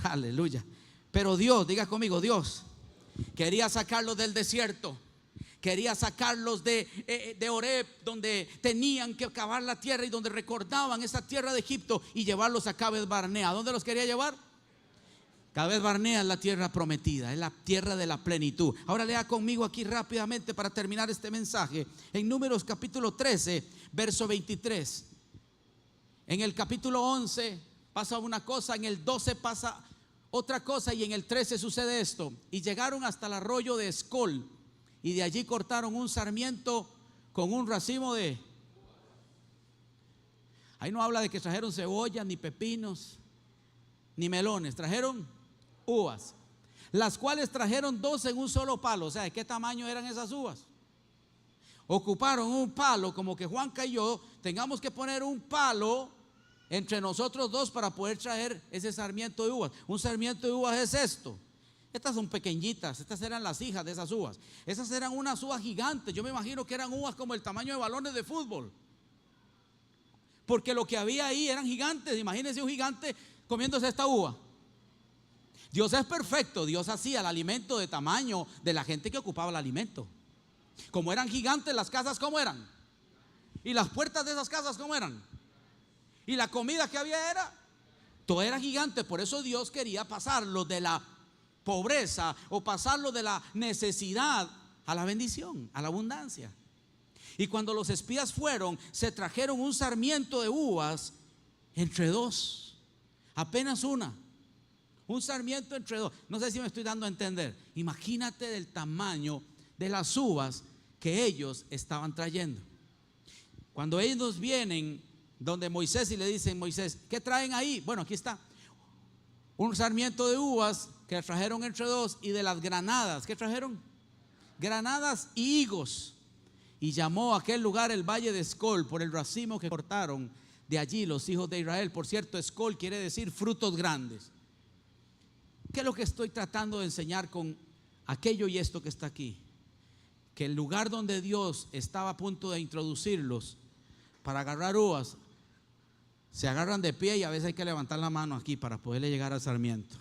S1: Aleluya. Pero Dios, diga conmigo, Dios quería sacarlos del desierto. Quería sacarlos de Oreb, donde tenían que cavar la tierra y donde recordaban esa tierra de Egipto, y llevarlos a Cades Barnea. ¿A dónde los quería llevar? Cades Barnea es la tierra prometida, es la tierra de la plenitud. Ahora lea conmigo aquí rápidamente para terminar este mensaje, en Números capítulo 13, verso 23. En el capítulo 11 pasa una cosa, en el 12 pasa otra cosa y en el 13 sucede esto. Y llegaron hasta el arroyo de Escol y de allí cortaron un sarmiento con un racimo de... Ahí no habla de que trajeron cebollas, ni pepinos, ni melones. Trajeron uvas, las cuales trajeron 2 en un solo palo. O sea, ¿de qué tamaño eran esas uvas? Ocuparon un palo, como que Juanca y yo tengamos que poner un palo entre nosotros dos para poder traer ese sarmiento de uvas. Un sarmiento de uvas es esto. Estas son pequeñitas, estas eran las hijas de esas uvas. Esas eran unas uvas gigantes. Yo me imagino que eran uvas como el tamaño de balones de fútbol, porque lo que había ahí eran gigantes. Imagínense un gigante comiéndose esta uva. Dios es perfecto. Dios hacía el alimento de tamaño de la gente que ocupaba el alimento. Como eran gigantes, las casas ¿cómo eran? Y las puertas de esas casas ¿cómo eran? Y la comida que había todo era gigante. Por eso Dios quería pasarlo de la pobreza o pasarlo de la necesidad a la bendición, a la abundancia. Y cuando los espías fueron, se trajeron un sarmiento de uvas entre 2, apenas una. Un sarmiento entre 2. No sé si me estoy dando a entender. Imagínate del tamaño de las uvas que ellos estaban trayendo. Cuando ellos vienen donde Moisés y le dicen: Moisés, ¿qué traen ahí? Bueno, aquí está un sarmiento de uvas que trajeron entre 2, y de las granadas, ¿qué trajeron? Granadas y higos. Y llamó a aquel lugar el valle de Escol por el racimo que cortaron de allí los hijos de Israel. Por cierto, Escol quiere decir frutos grandes. ¿Qué es lo que estoy tratando de enseñar con aquello y esto que está aquí? Que el lugar donde Dios estaba a punto de introducirlos para agarrar uvas, se agarran de pie y a veces hay que levantar la mano aquí para poderle llegar al sarmiento.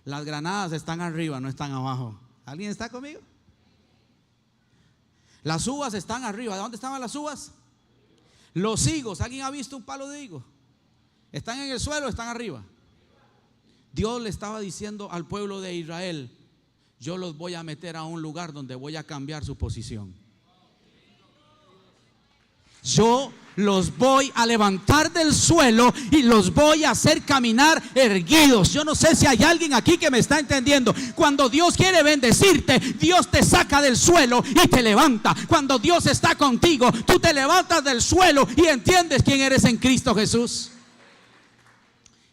S1: Las granadas están arriba, no están abajo. ¿Alguien está conmigo? Las uvas están arriba. ¿De dónde estaban las uvas? Los higos. ¿Alguien ha visto un palo de higo? ¿Están en el suelo o están arriba? Dios le estaba diciendo al pueblo de Israel: yo los voy a meter a un lugar donde voy a cambiar su posición. Yo los voy a levantar del suelo y los voy a hacer caminar erguidos. Yo no sé si hay alguien aquí que me está entendiendo. Cuando Dios quiere bendecirte, Dios te saca del suelo y te levanta. Cuando Dios está contigo, tú te levantas del suelo y entiendes quién eres en Cristo Jesús.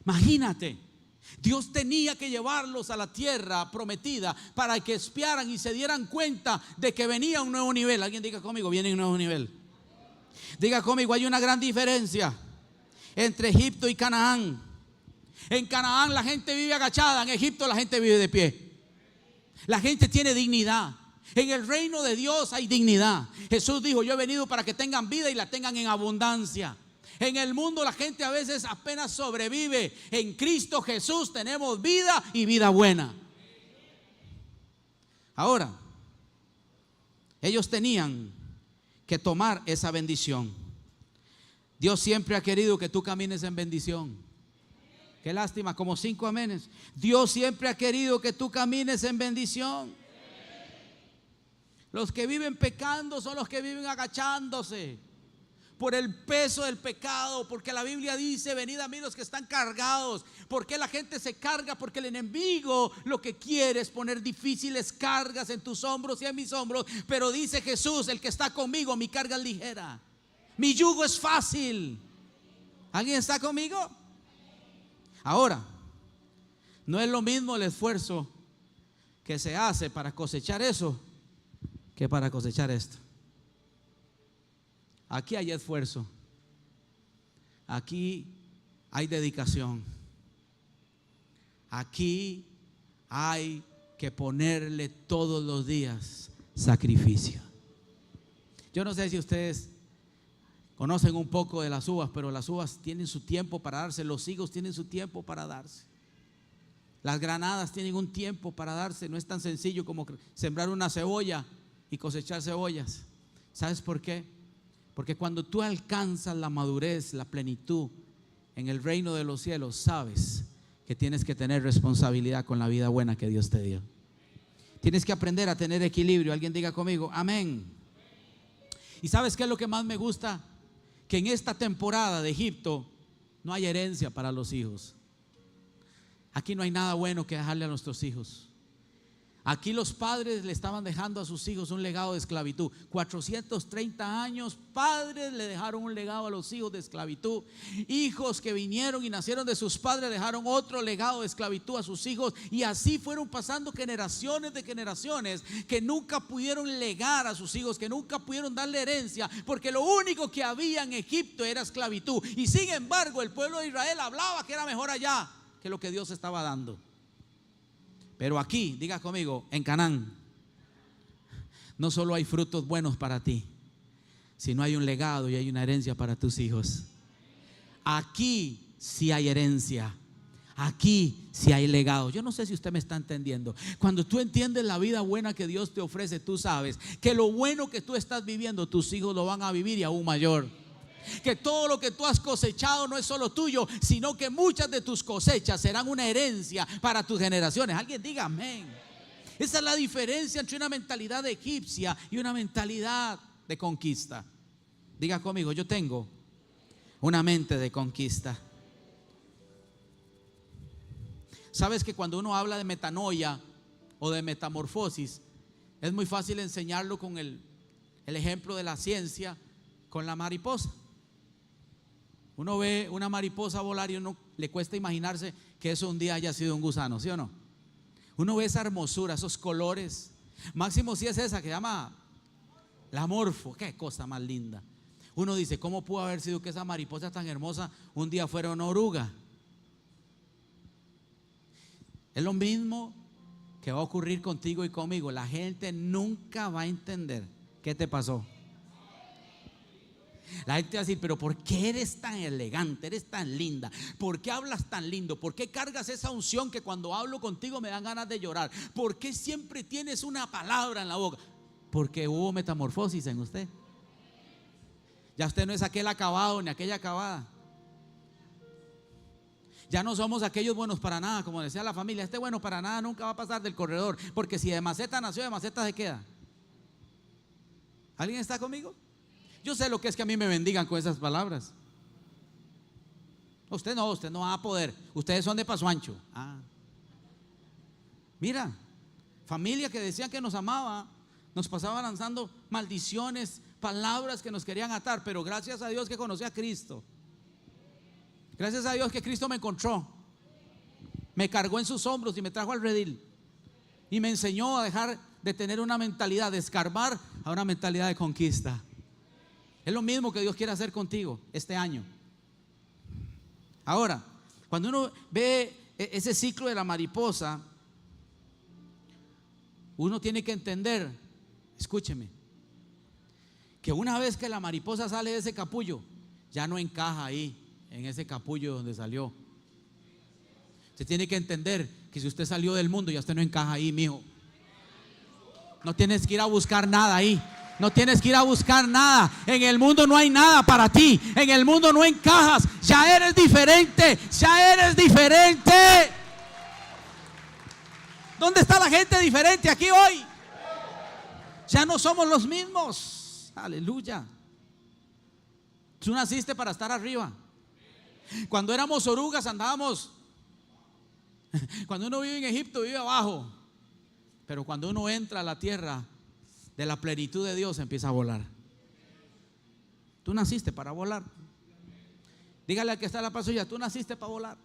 S1: Imagínate, Dios tenía que llevarlos a la tierra prometida para que espiaran y se dieran cuenta de que venía un nuevo nivel. Alguien diga conmigo: viene un nuevo nivel. Diga conmigo: hay una gran diferencia entre Egipto y Canaán. En Canaán la gente vive agachada, en Egipto la gente vive de pie. La gente tiene dignidad. En el reino de Dios hay dignidad. Jesús dijo: yo he venido para que tengan vida y la tengan en abundancia. En el mundo la gente a veces apenas sobrevive. En Cristo Jesús tenemos vida y vida buena. Ahora, ellos tenían que tomar esa bendición. Dios siempre ha querido que tú camines en bendición. Qué lástima, como 5 amenes. Dios siempre ha querido que tú camines en bendición. Los que viven pecando son los que viven agachándose por el peso del pecado, porque la Biblia dice: venid a mí los que están cargados. ¿Por qué la gente se carga? Porque el enemigo lo que quiere es poner difíciles cargas en tus hombros y en mis hombros. Pero dice Jesús: el que está conmigo, mi carga es ligera, mi yugo es fácil. ¿Alguien está conmigo? Ahora, no es lo mismo el esfuerzo que se hace para cosechar eso que para cosechar esto. Aquí hay esfuerzo, aquí hay dedicación, aquí hay que ponerle todos los días sacrificio. Yo no sé si ustedes conocen un poco de las uvas, pero las uvas tienen su tiempo para darse, los higos tienen su tiempo para darse, las granadas tienen un tiempo para darse. No es tan sencillo como sembrar una cebolla y cosechar cebollas. ¿Sabes por qué? Porque cuando tú alcanzas la madurez, la plenitud en el reino de los cielos, sabes que tienes que tener responsabilidad con la vida buena que Dios te dio. Tienes que aprender a tener equilibrio. Alguien diga conmigo: amén. ¿Y sabes qué es lo que más me gusta? que en esta temporada de Egipto no hay herencia para los hijos. Aquí no hay nada bueno que dejarle a nuestros hijos. Aquí los padres le estaban dejando a sus hijos un legado de esclavitud. 430 años, padres le dejaron un legado a los hijos de esclavitud. Hijos que vinieron y nacieron de sus padres dejaron otro legado de esclavitud a sus hijos. Y así fueron pasando generaciones de generaciones que nunca pudieron legar a sus hijos, que nunca pudieron darle herencia, porque lo único que había en Egipto era esclavitud. Y sin embargo el pueblo de Israel hablaba que era mejor allá que lo que Dios estaba dando. Pero aquí, diga conmigo, en Canaán, no solo hay frutos buenos para ti, sino hay un legado y hay una herencia para tus hijos. Aquí sí hay herencia. Aquí sí hay legado. Yo no sé si usted me está entendiendo. Cuando tú entiendes la vida buena que Dios te ofrece, tú sabes que lo bueno que tú estás viviendo, tus hijos lo van a vivir y aún mayor. Que todo lo que tú has cosechado no es solo tuyo, sino que muchas de tus cosechas serán una herencia para tus generaciones. Alguien diga amén. Esa es la diferencia entre una mentalidad egipcia y una mentalidad de conquista. Diga conmigo, yo tengo una mente de conquista. Sabes que cuando uno habla de metanoia o de metamorfosis, es muy fácil enseñarlo con el ejemplo de la ciencia, con la mariposa. Uno ve una mariposa volar y uno le cuesta imaginarse que eso un día haya sido un gusano, ¿sí o no? Uno ve esa hermosura, esos colores. Máximo si es esa que llama la morfo, qué cosa más linda. Uno dice, ¿cómo pudo haber sido que esa mariposa tan hermosa un día fuera una oruga? Es lo mismo que va a ocurrir contigo y conmigo. La gente nunca va a entender qué te pasó. La gente va a decir, pero ¿por qué eres tan elegante? Eres tan linda. ¿Por qué hablas tan lindo? ¿Por qué cargas esa unción que cuando hablo contigo me dan ganas de llorar? ¿Por qué siempre tienes una palabra en la boca? Porque hubo metamorfosis en usted. Ya usted no es aquel acabado ni aquella acabada. Ya no somos aquellos buenos para nada, como decía la familia. Este bueno para nada nunca va a pasar del corredor, porque si de maceta nació, de maceta se queda. ¿Alguien está conmigo? Yo sé lo que es que a mí me bendigan con esas palabras. Usted no va a poder. Ustedes son de paso ancho. Mira, familia que decían que nos amaba, nos pasaba lanzando maldiciones, palabras que nos querían atar. Pero gracias a Dios que conocí a Cristo. Gracias a Dios que Cristo me encontró, me cargó en sus hombros y me trajo al redil. Y me enseñó a dejar de tener una mentalidad de escarbar a una mentalidad de conquista. Es lo mismo que Dios quiere hacer contigo este año. Ahora, cuando uno ve ese ciclo de la mariposa, uno tiene que entender, escúcheme, que una vez que la mariposa sale de ese capullo, ya no encaja ahí, en ese capullo donde salió. Usted tiene que entender que si usted salió del mundo, ya usted no encaja ahí, mijo. No tienes que ir a buscar nada ahí. No tienes que ir a buscar nada. En el mundo no hay nada para ti. En el mundo no encajas. Ya eres diferente. Ya eres diferente. ¿Dónde está la gente diferente aquí hoy? Ya no somos los mismos. Aleluya. Tú naciste para estar arriba. Cuando éramos orugas andábamos. Cuando uno vive en Egipto vive abajo. Pero cuando uno entra a la tierra de la plenitud de Dios, empieza a volar. Tú naciste para volar. Dígale al que está a la par suya, tú naciste para volar.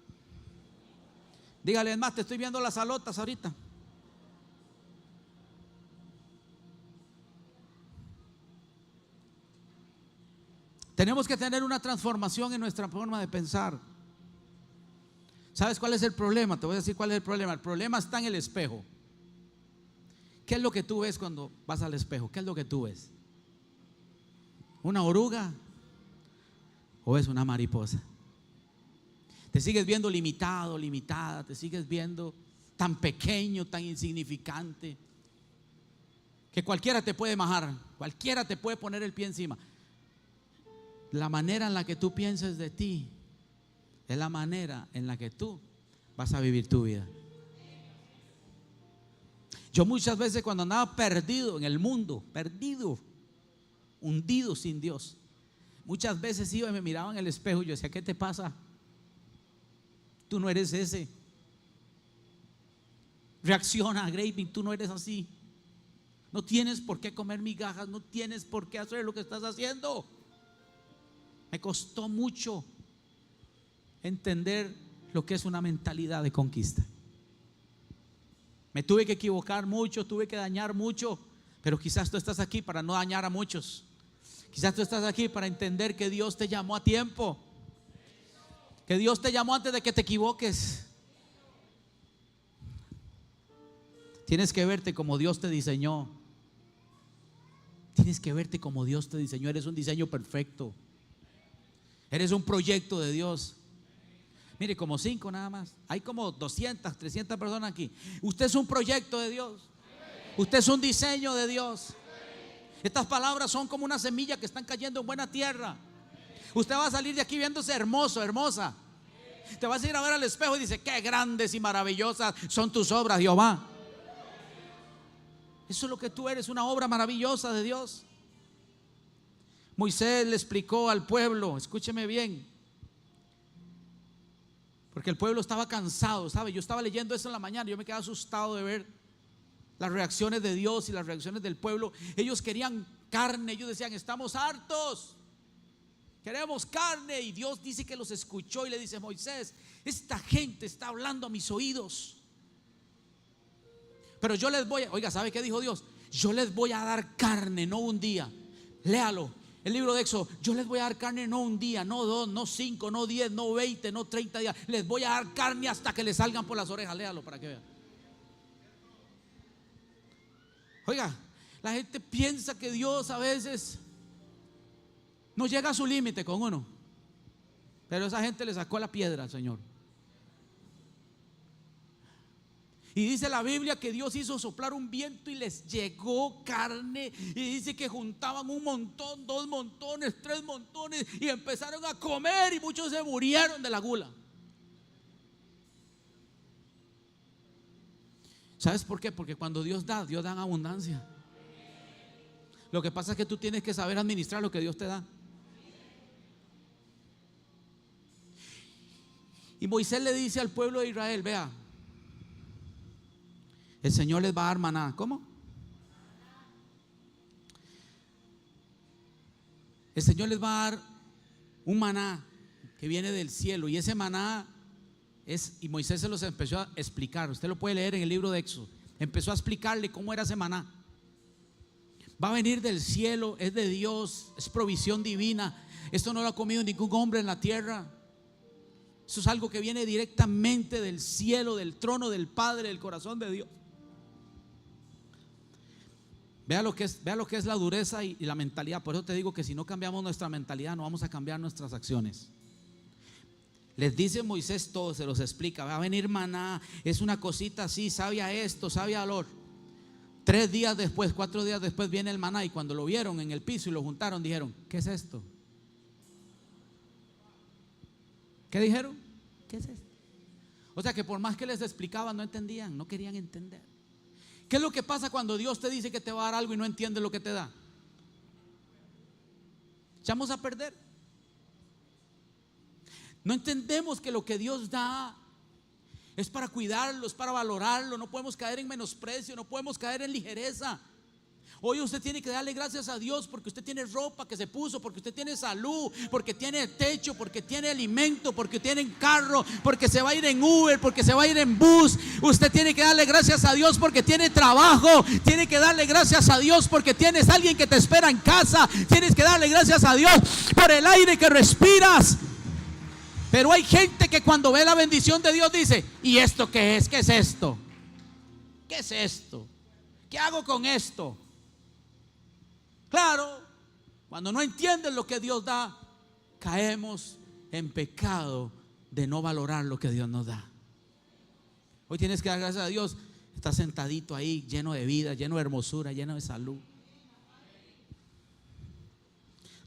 S1: Dígale, es más, te estoy viendo las alotas ahorita. Tenemos que tener una transformación en nuestra forma de pensar. ¿Sabes cuál es el problema? Te voy a decir cuál es el problema. El problema está en el espejo. ¿Qué es lo que tú ves cuando vas al espejo? ¿Qué es lo que tú ves? ¿Una oruga o ves una mariposa? Te sigues viendo limitado, limitada, te sigues viendo tan pequeño, tan insignificante, que cualquiera te puede majar, cualquiera te puede poner el pie encima. La manera en la que tú pienses de ti es la manera en la que tú vas a vivir tu vida. Yo muchas veces cuando andaba perdido en el mundo, perdido, hundido sin Dios, muchas veces iba y me miraba en el espejo y yo decía, ¿qué te pasa? Tú no eres ese. Reacciona, Graving, tú no eres así. No tienes por qué comer migajas, no tienes por qué hacer lo que estás haciendo. Me costó mucho entender lo que es una mentalidad de conquista. Me tuve que equivocar mucho, tuve que dañar mucho, pero quizás tú estás aquí para no dañar a muchos. Quizás tú estás aquí para entender que Dios te llamó a tiempo, que Dios te llamó antes de que te equivoques. Tienes que verte como Dios te diseñó. Tienes que verte como Dios te diseñó. Eres un diseño perfecto. Eres un proyecto de Dios. Mire, como 5 nada más. Hay como 200, 300 personas aquí. Usted es un proyecto de Dios. Usted es un diseño de Dios. Estas palabras son como una semilla que están cayendo en buena tierra. Usted va a salir de aquí viéndose hermoso, hermosa. Te vas a ir a ver al espejo y dice, qué grandes y maravillosas son tus obras, Jehová. Eso es lo que tú eres, una obra maravillosa de Dios. Moisés le explicó al pueblo, escúcheme bien, porque el pueblo estaba cansado, ¿sabe? Yo estaba leyendo eso en la mañana, yo me quedé asustado de ver las reacciones de Dios y las reacciones del pueblo. Ellos querían carne, ellos decían, estamos hartos, queremos carne. Y Dios dice que los escuchó y le dice, Moisés, esta gente está hablando a mis oídos, pero yo les voy a, oiga, ¿sabe qué dijo Dios? Yo les voy a dar carne, no un día. Léalo, el libro de Éxodo. Yo les voy a dar carne no un día, no 2, no 5, no 10, no 20, no 30 días. Les voy a dar carne hasta que les salgan por las orejas. Léalo para que vean. Oiga, la gente piensa que Dios a veces no llega a su límite con uno, pero esa gente le sacó la piedra al Señor. Y dice la Biblia que Dios hizo soplar un viento y les llegó carne. Y dice que juntaban un montón, 2 montones, 3 montones, y empezaron a comer y muchos se murieron de la gula. ¿Sabes por qué? Porque cuando Dios da en abundancia. Lo que pasa es que tú tienes que saber administrar lo que Dios te da. Y Moisés le dice al pueblo de Israel, vea, el Señor les va a dar maná. ¿Cómo? El Señor les va a dar un maná que viene del cielo. Y ese maná es, y Moisés se los empezó a explicar. Usted lo puede leer en el libro de Éxodo. Empezó a explicarle cómo era ese maná. Va a venir del cielo, es de Dios, es provisión divina. Esto no lo ha comido ningún hombre en la tierra. Eso es algo que viene directamente del cielo, del trono del Padre, del corazón de Dios. Vea lo que es la dureza y la mentalidad. Por eso te digo que si no cambiamos nuestra mentalidad, no vamos a cambiar nuestras acciones. Les dice Moisés todo, se los explica. Va a venir maná, es una cosita así, sabe a esto, sabe a olor. 3 días después, 4 días después viene el maná. Y cuando lo vieron en el piso y lo juntaron, dijeron, ¿qué es esto? ¿Qué dijeron? ¿Qué es esto? O sea que por más que les explicaban, no entendían, no querían entender. ¿Qué es lo que pasa cuando Dios te dice que te va a dar algo y no entiendes lo que te da? Echamos a perder. No entendemos que lo que Dios da es para cuidarlo, es para valorarlo. No podemos caer en menosprecio, no podemos caer en ligereza. Hoy usted tiene que darle gracias a Dios porque usted tiene ropa que se puso, porque usted tiene salud, porque tiene techo, porque tiene alimento, porque tiene carro, porque se va a ir en Uber, porque se va a ir en bus. Usted tiene que darle gracias a Dios porque tiene trabajo. Tiene que darle gracias a Dios porque tienes a alguien que te espera en casa. Tienes que darle gracias a Dios por el aire que respiras. Pero hay gente que cuando ve la bendición de Dios dice, ¿y esto qué es? ¿Qué es esto? ¿Qué es esto? ¿Qué hago con esto? Claro, cuando no entienden lo que Dios da, caemos en pecado de no valorar lo que Dios nos da. Hoy tienes que dar gracias a Dios. Estás sentadito ahí, lleno de vida, lleno de hermosura, lleno de salud.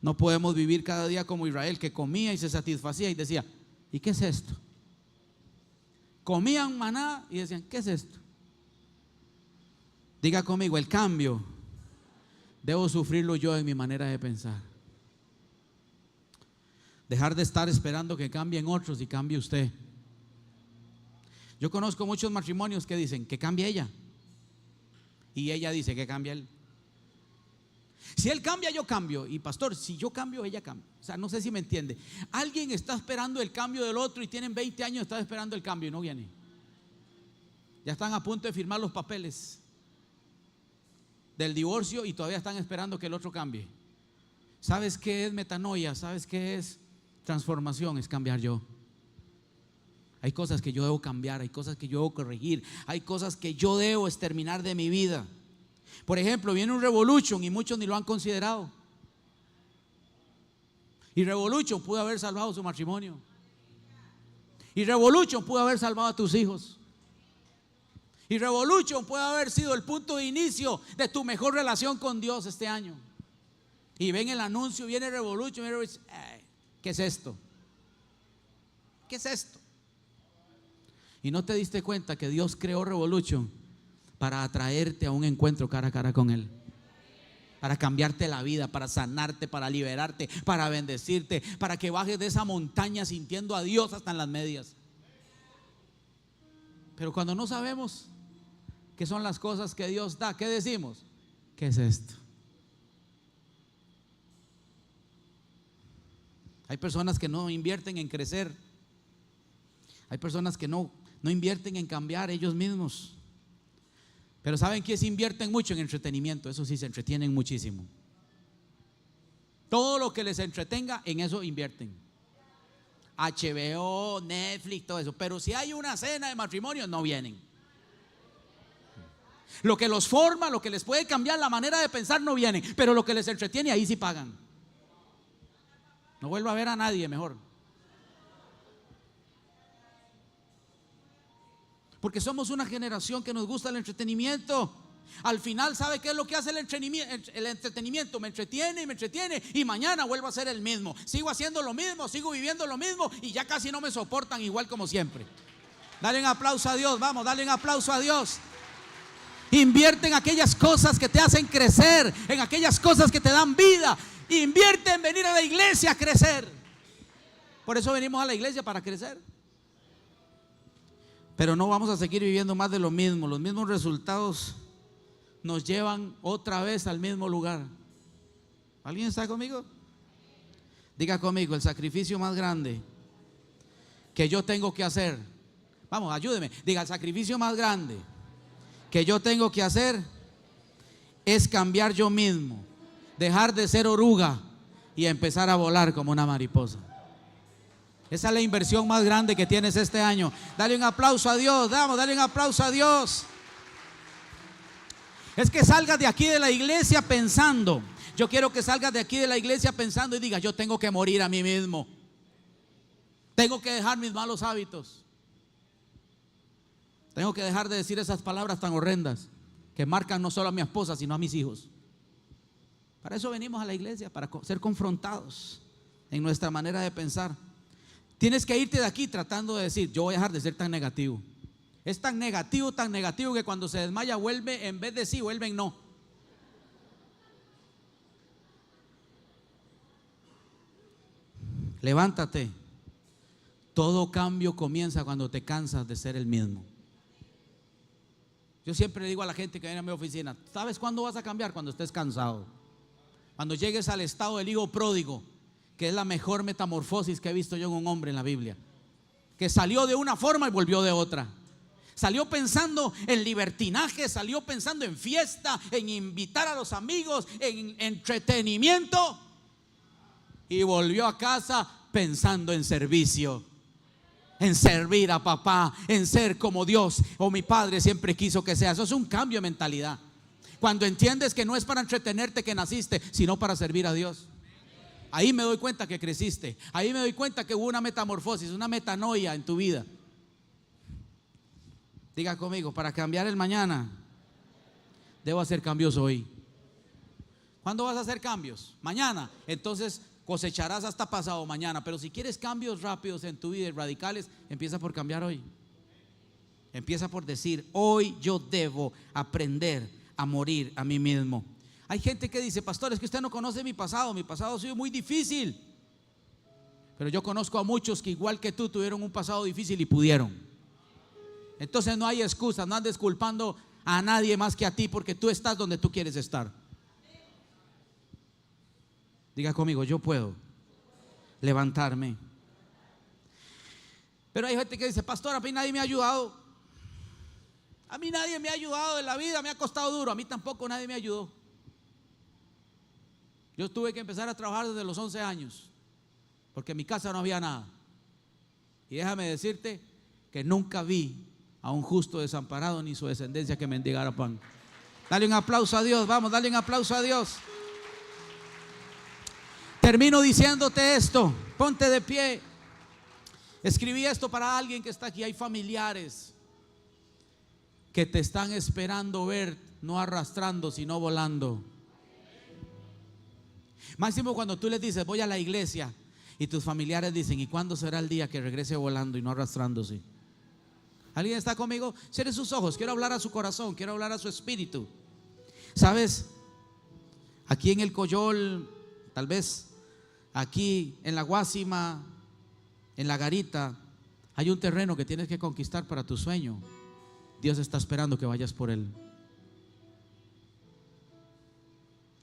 S1: No podemos vivir cada día como Israel, que comía y se satisfacía y decía, ¿y qué es esto? Comían maná y decían, ¿qué es esto? Diga conmigo, el cambio debo sufrirlo yo en mi manera de pensar. Dejar de estar esperando que cambien otros y cambie usted. Yo conozco muchos matrimonios que dicen que cambie ella, y ella dice que cambie él. Si él cambia, yo cambio. Y pastor, si yo cambio, ella cambia. O sea, no sé si me entiende. Alguien está esperando el cambio del otro y tienen 20 años, está esperando el cambio y no viene. Ya están a punto de firmar los papeles del divorcio y todavía están esperando que el otro cambie. ¿Sabes qué es metanoia? ¿Sabes qué es transformación? Es cambiar yo. Hay cosas que yo debo cambiar, hay cosas que yo debo corregir, hay cosas que yo debo exterminar de mi vida. Por ejemplo, viene un Revolution y muchos ni lo han considerado. Y Revolution pudo haber salvado su matrimonio. Y Revolution pudo haber salvado a tus hijos. Y Revolution puede haber sido el punto de inicio de tu mejor relación con Dios este año. Y ven el anuncio, viene Revolution, ¿qué es esto? ¿Qué es esto? Y no te diste cuenta que Dios creó Revolution para atraerte a un encuentro cara a cara con Él, para cambiarte la vida, para sanarte, para liberarte, para bendecirte, para que bajes de esa montaña sintiendo a Dios hasta en las medias. Pero cuando no sabemos qué son las cosas que Dios da, ¿qué decimos? ¿Qué es esto? Hay personas que no invierten en crecer. Hay personas que no invierten en cambiar ellos mismos. Pero ¿saben qué? Se invierten mucho en entretenimiento. Eso sí, se entretienen muchísimo. Todo lo que les entretenga, en eso invierten. HBO, Netflix, todo eso. Pero si hay una cena de matrimonio, no vienen. Lo que los forma, lo que les puede cambiar la manera de pensar, no vienen. Pero lo que les entretiene, ahí sí pagan. No vuelvo a ver a nadie mejor. Porque somos una generación que nos gusta el entretenimiento. Al final, ¿sabe qué es lo que hace el entretenimiento? Me entretiene y mañana vuelvo a ser el mismo. Sigo haciendo lo mismo, sigo viviendo lo mismo y ya casi no me soportan igual como siempre. Dale un aplauso a Dios, vamos, dale un aplauso a Dios. Invierte en aquellas cosas que te hacen crecer, en aquellas cosas que te dan vida. Invierte en venir a la iglesia a crecer. Por eso venimos a la iglesia, para crecer. Pero no vamos a seguir viviendo más de lo mismo. Los mismos resultados nos llevan otra vez al mismo lugar. ¿Alguien está conmigo? Diga conmigo: el sacrificio más grande que yo tengo que hacer. Vamos, ayúdeme. Diga: el sacrificio más grande que yo tengo que hacer es cambiar yo mismo, dejar de ser oruga y empezar a volar como una mariposa. Esa es la inversión más grande que tienes este año. Dale un aplauso a Dios, dale un aplauso a Dios. Es que salgas de aquí de la iglesia pensando. Yo quiero que salgas de aquí de la iglesia pensando y digas: yo tengo que morir a mí mismo. Tengo que dejar mis malos hábitos. Tengo que dejar de decir esas palabras tan horrendas que marcan no solo a mi esposa, sino a mis hijos. Para eso venimos a la iglesia, para ser confrontados en nuestra manera de pensar. Tienes que irte de aquí tratando de decir: yo voy a dejar de ser tan negativo. Es tan negativo que cuando se desmaya vuelve, en vez de sí, vuelve en no. Levántate. Todo cambio comienza cuando te cansas de ser el mismo. Yo siempre le digo a la gente que viene a mi oficina: ¿sabes cuándo vas a cambiar? Cuando estés cansado. Cuando llegues al estado del hijo pródigo, que es la mejor metamorfosis que he visto yo en un hombre en la Biblia, que salió de una forma y volvió de otra. Salió pensando en libertinaje, salió pensando en fiesta, en invitar a los amigos, en entretenimiento, y volvió a casa pensando en servicio, en servir a papá, en ser como Dios o mi padre siempre quiso que sea. Eso es un cambio de mentalidad. Cuando entiendes que no es para entretenerte que naciste, sino para servir a Dios. Ahí me doy cuenta que creciste. Ahí me doy cuenta que hubo una metamorfosis, una metanoia en tu vida. Diga conmigo: para cambiar el mañana, debo hacer cambios hoy. ¿Cuándo vas a hacer cambios? Mañana. Entonces cosecharás hasta pasado mañana. Pero si quieres cambios rápidos en tu vida y radicales, empieza por cambiar hoy. Empieza por decir: hoy yo debo aprender a morir a mí mismo. Hay gente que dice: pastor, es que usted no conoce mi pasado ha sido muy difícil. Pero yo conozco a muchos que igual que tú tuvieron un pasado difícil y pudieron. Entonces no hay excusa, no andes culpando a nadie más que a ti, porque tú estás donde tú quieres estar. Diga conmigo, yo puedo levantarme. Pero hay gente que dice, pastor, a mí nadie me ha ayudado. A mí nadie me ha ayudado en la vida, me ha costado duro. A mí tampoco nadie me ayudó. Yo tuve que empezar a trabajar desde los 11 años, porque en mi casa no había nada. Y déjame decirte que nunca vi a un justo desamparado ni su descendencia que mendigara pan. Dale un aplauso a Dios, vamos, dale un aplauso a Dios. Termino diciéndote esto, ponte de pie. Escribí esto para alguien que está aquí. Hay familiares que te están esperando ver, no arrastrando, sino volando. Máximo cuando tú les dices, voy a la iglesia, y tus familiares dicen, ¿y cuándo será el día que regrese volando y no arrastrándose? ¿Alguien está conmigo? Cierre sus ojos, quiero hablar a su corazón, quiero hablar a su espíritu. ¿Sabes? Aquí en el Coyol, tal vez aquí en la Guásima, en la Garita, hay un terreno que tienes que conquistar para tu sueño. Dios está esperando que vayas por él.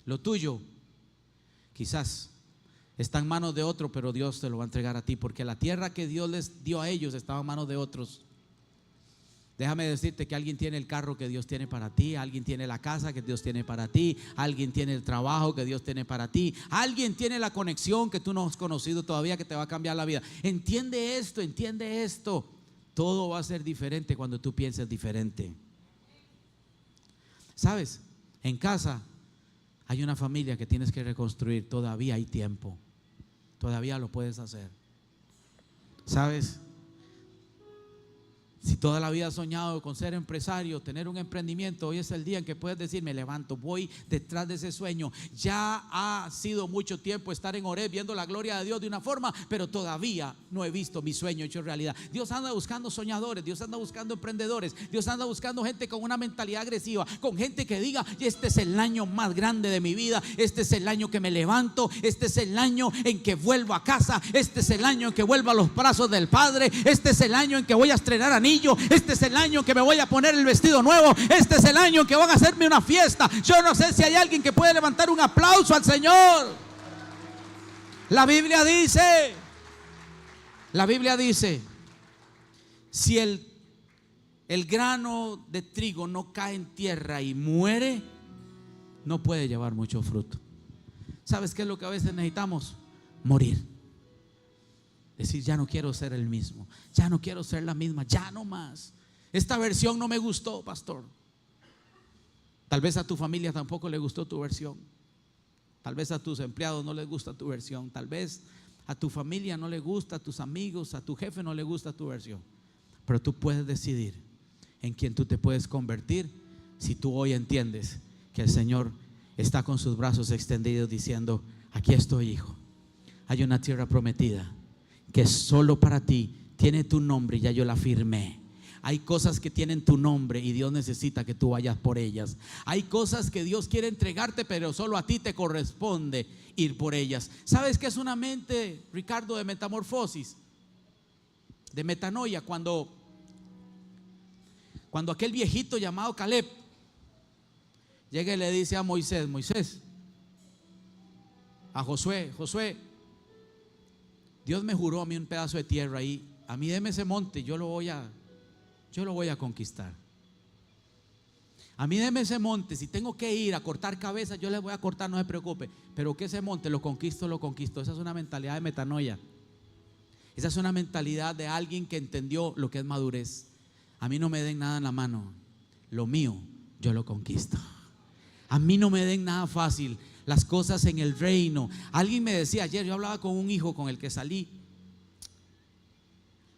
S1: Lo tuyo quizás está en manos de otro, pero Dios te lo va a entregar a ti, porque la tierra que Dios les dio a ellos estaba en manos de otros. Déjame decirte que alguien tiene el carro que Dios tiene para ti, alguien tiene la casa que Dios tiene para ti, alguien tiene el trabajo que Dios tiene para ti, alguien tiene la conexión que tú no has conocido todavía, que te va a cambiar la vida. Entiende esto, entiende esto. Todo va a ser diferente cuando tú pienses diferente. ¿Sabes? En casa hay una familia que tienes que reconstruir. Todavía hay tiempo, todavía lo puedes hacer. ¿Sabes? Si toda la vida has soñado con ser empresario, tener un emprendimiento, hoy es el día en que puedes decir, me levanto, voy detrás de ese sueño. Ya ha sido mucho tiempo estar en Oreb viendo la gloria de Dios de una forma, pero todavía no he visto mi sueño hecho realidad. Dios anda buscando soñadores, Dios anda buscando emprendedores, Dios anda buscando gente con una mentalidad agresiva, con gente que diga, este es el año más grande de mi vida, este es el año que me levanto, este es el año en que vuelvo a casa, este es el año en que vuelvo a los brazos del Padre, este es el año en que voy a estrenar anillos, este es el año que me voy a poner el vestido nuevo, este es el año que van a hacerme una fiesta. Yo no sé si hay alguien que puede levantar un aplauso al Señor. La Biblia dice, si el grano de trigo no cae en tierra y muere, no puede llevar mucho fruto. ¿Sabes qué es lo que a veces necesitamos? Morir. Decir, ya no quiero ser el mismo, ya no quiero ser la misma, ya no más. Esta versión no me gustó, pastor. Tal vez a tu familia tampoco le gustó tu versión. Tal vez a tus empleados no les gusta tu versión. Tal vez a tu familia no le gusta, a tus amigos, a tu jefe no le gusta tu versión. Pero tú puedes decidir en quién tú te puedes convertir si tú hoy entiendes que el Señor está con sus brazos extendidos diciendo, aquí estoy, hijo. Hay una tierra prometida que solo para ti tiene tu nombre y ya yo la firmé. Hay cosas que tienen tu nombre y Dios necesita que tú vayas por ellas. Hay cosas que Dios quiere entregarte, pero solo a ti te corresponde ir por ellas. ¿Sabes qué es una mente, Ricardo, de metamorfosis? De metanoia, cuando aquel viejito llamado Caleb llega y le dice a Moisés, a Josué, Dios me juró a mí un pedazo de tierra y a mí deme ese monte, yo lo voy a conquistar. A mí deme ese monte, si tengo que ir a cortar cabezas, yo les voy a cortar, no se preocupe, pero que ese monte lo conquisto. Esa es una mentalidad de metanoia. Esa es una mentalidad de alguien que entendió lo que es madurez. A mí no me den nada en la mano, lo mío yo lo conquisto. A mí no me den nada fácil. Las cosas en el reino. Alguien me decía ayer, yo hablaba con un hijo con el que salí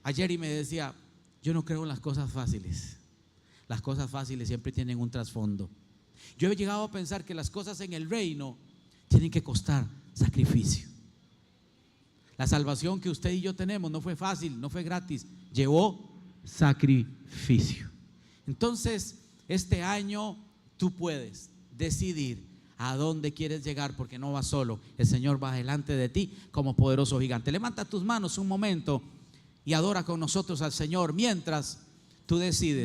S1: ayer y me decía, yo no creo en las cosas fáciles. Las cosas fáciles siempre tienen un trasfondo. Yo he llegado a pensar que las cosas en el reino tienen que costar sacrificio. La salvación que usted y yo tenemos no fue fácil, no fue gratis, llevó sacrificio. Entonces, este año tú puedes decidir a dónde quieres llegar, porque no vas solo. El Señor va delante de ti como poderoso gigante. Levanta tus manos un momento y adora con nosotros al Señor mientras tú decides.